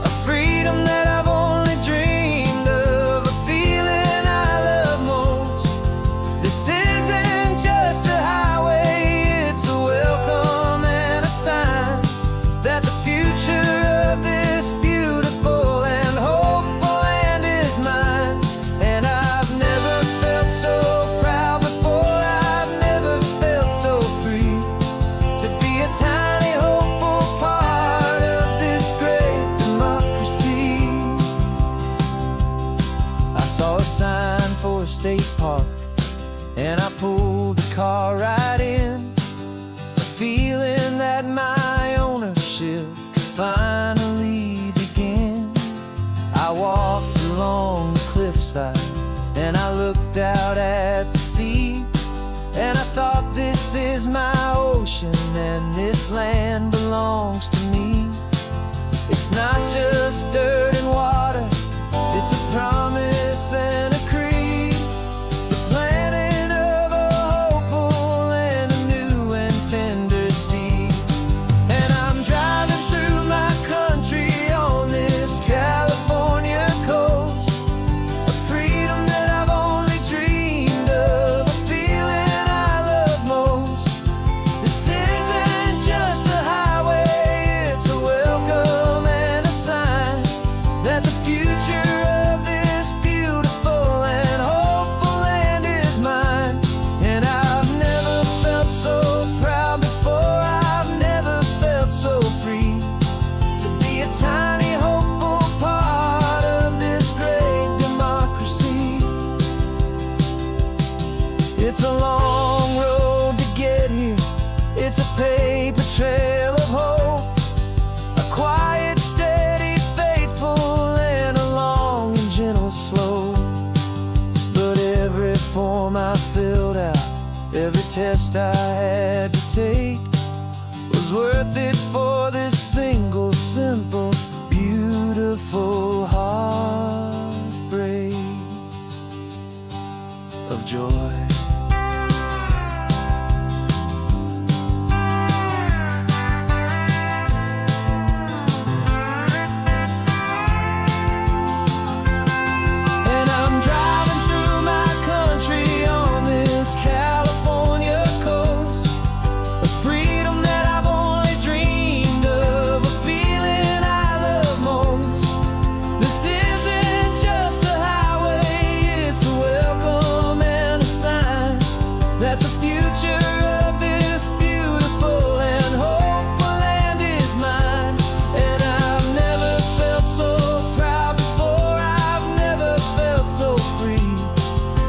A: a freedom that I've only dreamed of, a feeling I love most. This isn't just a highway, it's a welcome and a sign that the future of this beautiful and hopeful land is mine. And I've never felt so proud before, I've never felt so free, to be a tiny hopeful part of this great democracy. I saw a sign for a state park, and I pulled the car right in, a feeling that my ownership could finally begin. I walked along the cliffside and I looked out at the sea, and I thought, this is my ocean and this land belongs to me. It's not just dirt and water, it's a promise and a creed, the planting of a hopeful and a new and tender seed. And I'm driving through my country on this California coast, a freedom that I've only dreamed of, a feeling I love most. This isn't just a highway, it's a welcome and a sign that the future of this beautiful and hopeful land is mine. And I've never felt so proud before, I've never felt so free, to be a tiny hopeful part of this great democracy. It's a long road to get here, it's a paper trail of hope, a quiet, steady, faithful, and a long and gentle slope. But every form I filled out, every test I had to take, was worth it for this single, simple, beautiful heartbreak of joy. And I'm driving through my country on this California coast, a freedom that I've only dreamed of, a feeling I love most. This isn't just a highway, it's a welcome and a sign that the future of this beautiful and hopeful land is mine. And I've never felt so proud before, I've never felt so free,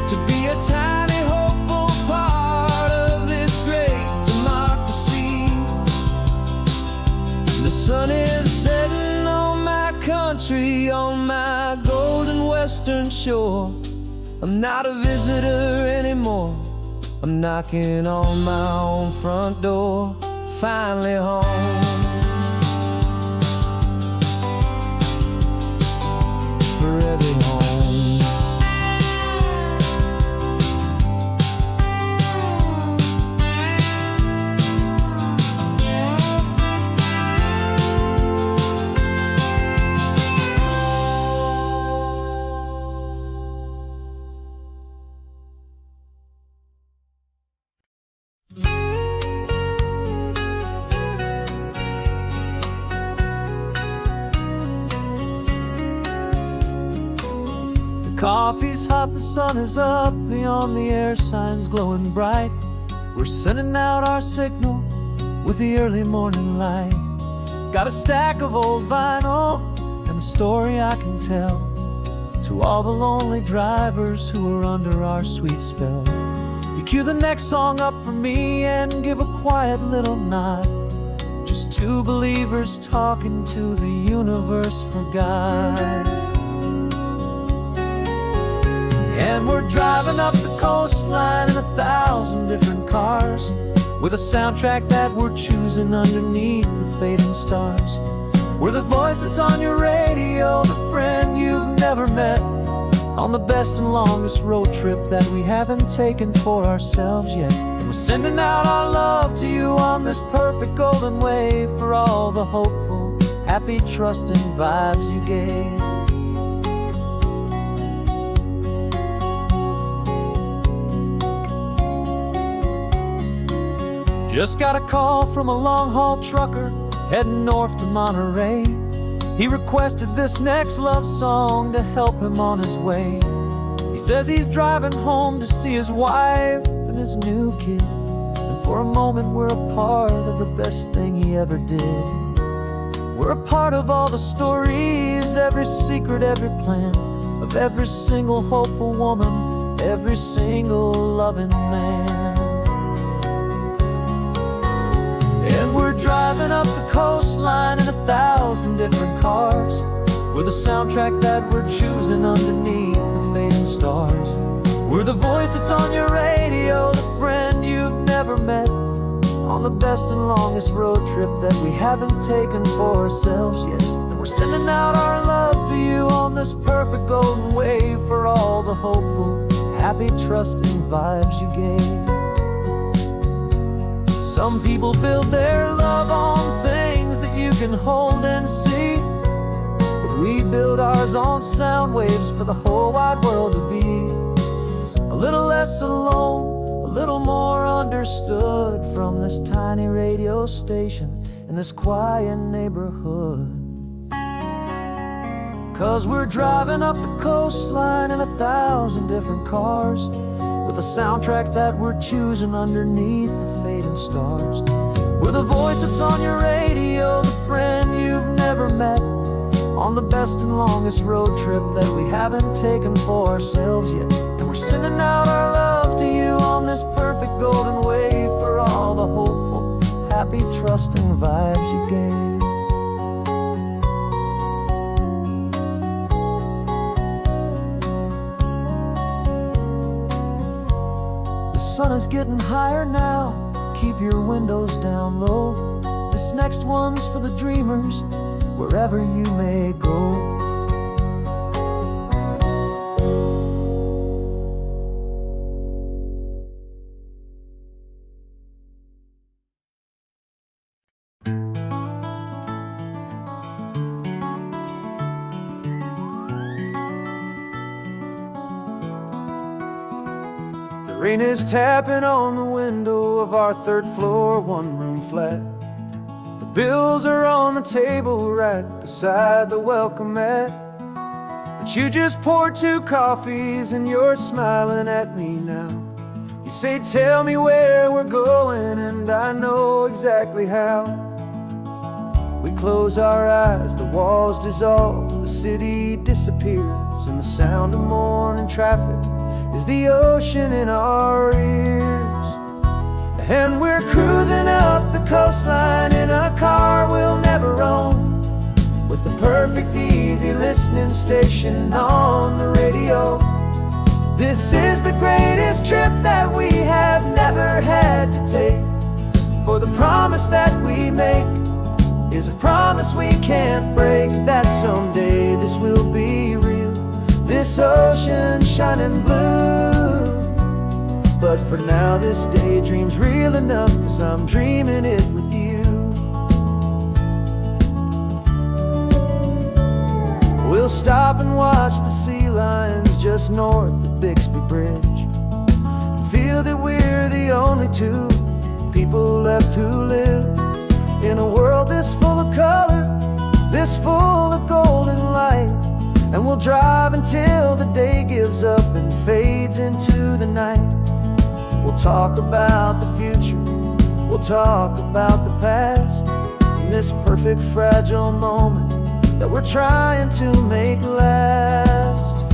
A: to be a tiny hopeful part of this great democracy. The sun is setting on my country, on my golden western shore. I'm not a visitor anymore, I'm knocking on my own front door, finally home. For every home. Coffee's hot, the sun is up, the on-the-air sign's glowing bright. We're sending out our signal with the early morning light. Got a stack of old vinyl and a story I can tell to
C: To all the lonely drivers who are under our sweet spell, you cue the next song up for me and give a quiet little nod. Just two believers talking to the universe for God. And we're driving up the coastline in 1,000 different cars, with a soundtrack that we're choosing underneath the fading stars. We're the voice that's on your radio, the friend you've never met, on the best and longest road trip that we haven't taken for ourselves yet. And we're sending out our love to you on this perfect golden wave, for all the hopeful, happy, trusting vibes you gave. Just got a call from a long-haul trucker heading north to Monterey. He requested this next love song to help him on his way. He says he's driving home to see his wife and his new kid, and for a moment we're a part of the best thing he ever did. We're a part of all the stories, every secret, every plan, of every single hopeful woman, every single loving man. And we're driving up the coastline in 1,000 different cars, with a soundtrack that we're choosing underneath the fading stars. We're the voice that's on your radio, the friend you've never met, on the best and longest road trip that we haven't taken for ourselves yet. And we're sending out our love to you on this perfect golden wave, for all the hopeful, happy, trusting vibes you gave. Some people build their love on things that you can hold and see, but we build ours on sound waves for the whole wide world to be a little less alone, a little more understood, from this tiny radio station in this quiet neighborhood. 'Cause we're driving up the coastline in 1,000 different cars, with a soundtrack that we're choosing underneath the fading stars. We're the voice that's on your radio, the friend you've never met, on the best and longest road trip that we haven't taken for ourselves yet. And we're sending out our love to you on this perfect golden wave, for all the hopeful, happy, trusting vibes you gave. The sun is getting higher now, keep your windows down low. This next one's for the dreamers, wherever you may go.
A: Rain is tapping on the window of our third floor, one-room flat. The bills are on the table right beside the welcome mat. But you just poured 2 coffees and you're smiling at me now. You say, tell me where we're going, and I know exactly how. We close our eyes, the walls dissolve, the city disappears, and the sound of morning traffic is the ocean in our ears. And we're cruising up the coastline in a car we'll never own, with the perfect easy listening station on the radio. This is the greatest trip that we have never had to take, for the promise that we make is a promise we can't break, that someday this will be real, this ocean shining blue. But for now this daydream's real enough, 'cause I'm dreaming it with you. We'll stop and watch the sea lions just north of Bixby Bridge, and feel that we're the only 2 people left who live in a world this full of color, this full of golden light. And we'll drive until the day gives up and fades into the night. We'll talk about the future, we'll talk about the past, in this perfect fragile moment that we're trying to make last.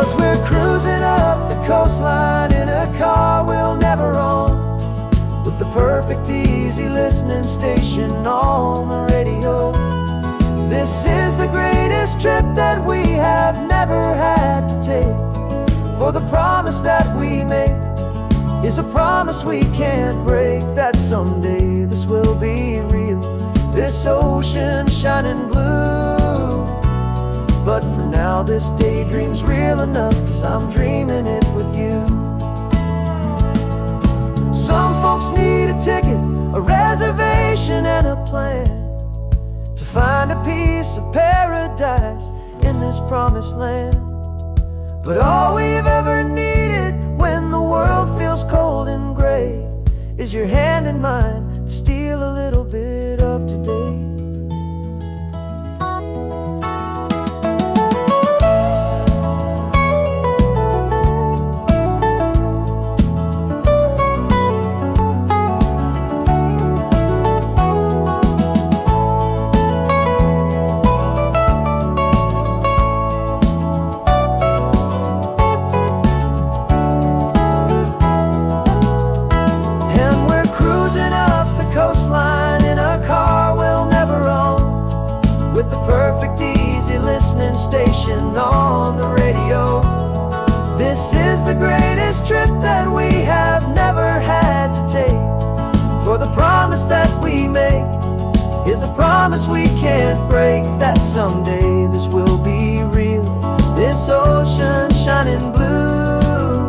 A: 'Cause we're cruising up the coastline in a car we'll never own, with the perfect easy listening station on the radio. This is the greatest trip that we have never had to take, for the promise that we make is a promise we can't break, that someday this will be real, this ocean shining blue. But for now this daydream's real enough, 'cause I'm dreaming it with you. Some folks need a ticket, a reservation and a plan to find a piece of paradise in this promised land. But all we've ever needed when the world feels cold and gray is your hand in mine to steal a little bit of today. Station on the radio. This is the greatest trip that we have never had to take, for the promise that we make is a promise we can't break, that someday this will be real, this ocean shining blue.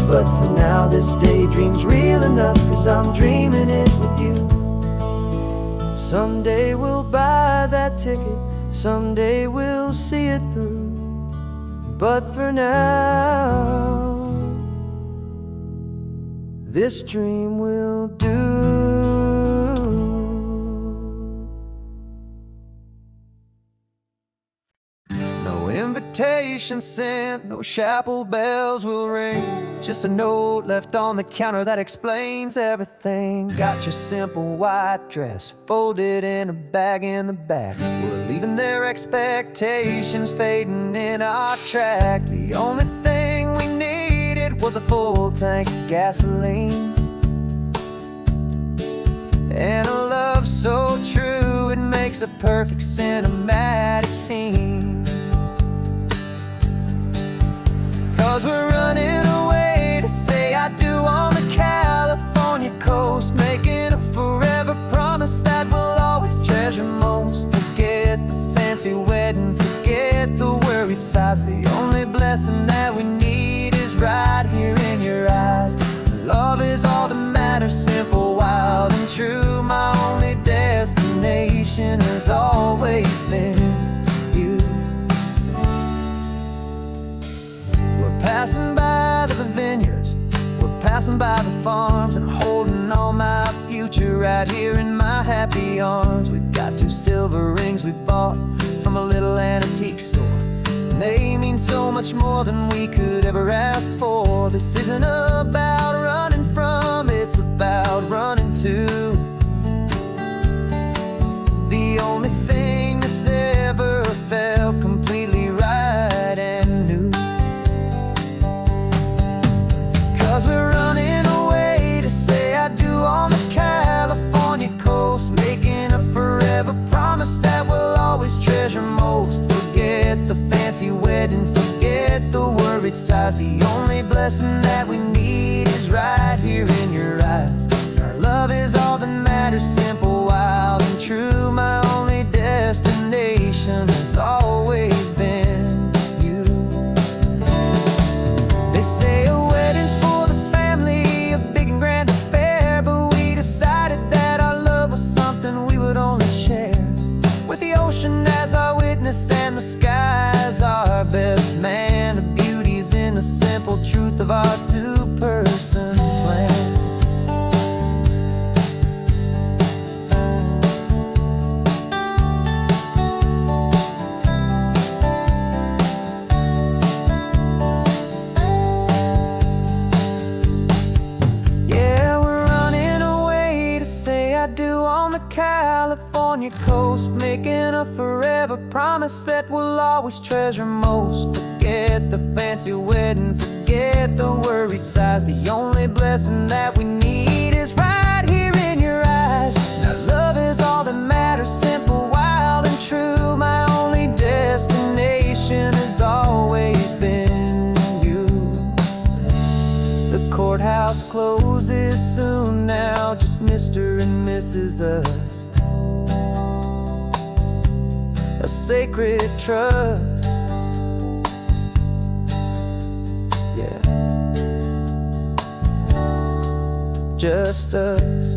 A: But for now this daydream's real enough, 'cause I'm dreaming it with you. Someday we'll buy that ticket, someday we'll see it through. But for now, this dream will do. No invitation sent, no chapel bells will ring, just a note left on the counter that explains everything. Got your simple white dress folded in a bag in the back. We're leaving their expectations fading in our track. The only thing we needed was a full tank of gasoline, and a love so true it makes a perfect cinematic scene. 'Cause we're running away to say I do on the California coast, making a forever promise that we'll always treasure most. Forget the fancy wedding, forget the worried sighs. The only blessing that we need is right here in your eyes. Love is all that matters, simple, wild and true. My only destination has always been you. We're passing by the vineyards, we're passing by the farms, and holding on my future right here in my happy arms. We've got 2 silver rings we bought from a little antique store, and they mean so much more than we could ever ask for. This isn't about running from, it's about running to the only thing that's ever felt completely right and new. 'Cause we're running away to say I do on the California coast, making a forever promise that we'll always treasure most. Forget the fancy wedding, forget the worried sighs. The only blessing that we need is right here in your eyes. Our love is all that matters, simple, wild and true. My only destination has always been you. They say a wedding's for the family, a big and grand affair, but we decided that our love was something we would only share with the ocean as our witness and the sky as our best man. The beauty's in the simple truth of our 2-person plan. California coast, making a forever promise that we'll always treasure most. Forget the fancy wedding. Forget the worried sighs. The only blessing that we need is right here in your eyes. Now love is all that matters, simple, wild, and true. My only destination has always been you. The courthouse closes soon now, just Mr. and Mrs. Us. A sacred trust. Yeah, just us.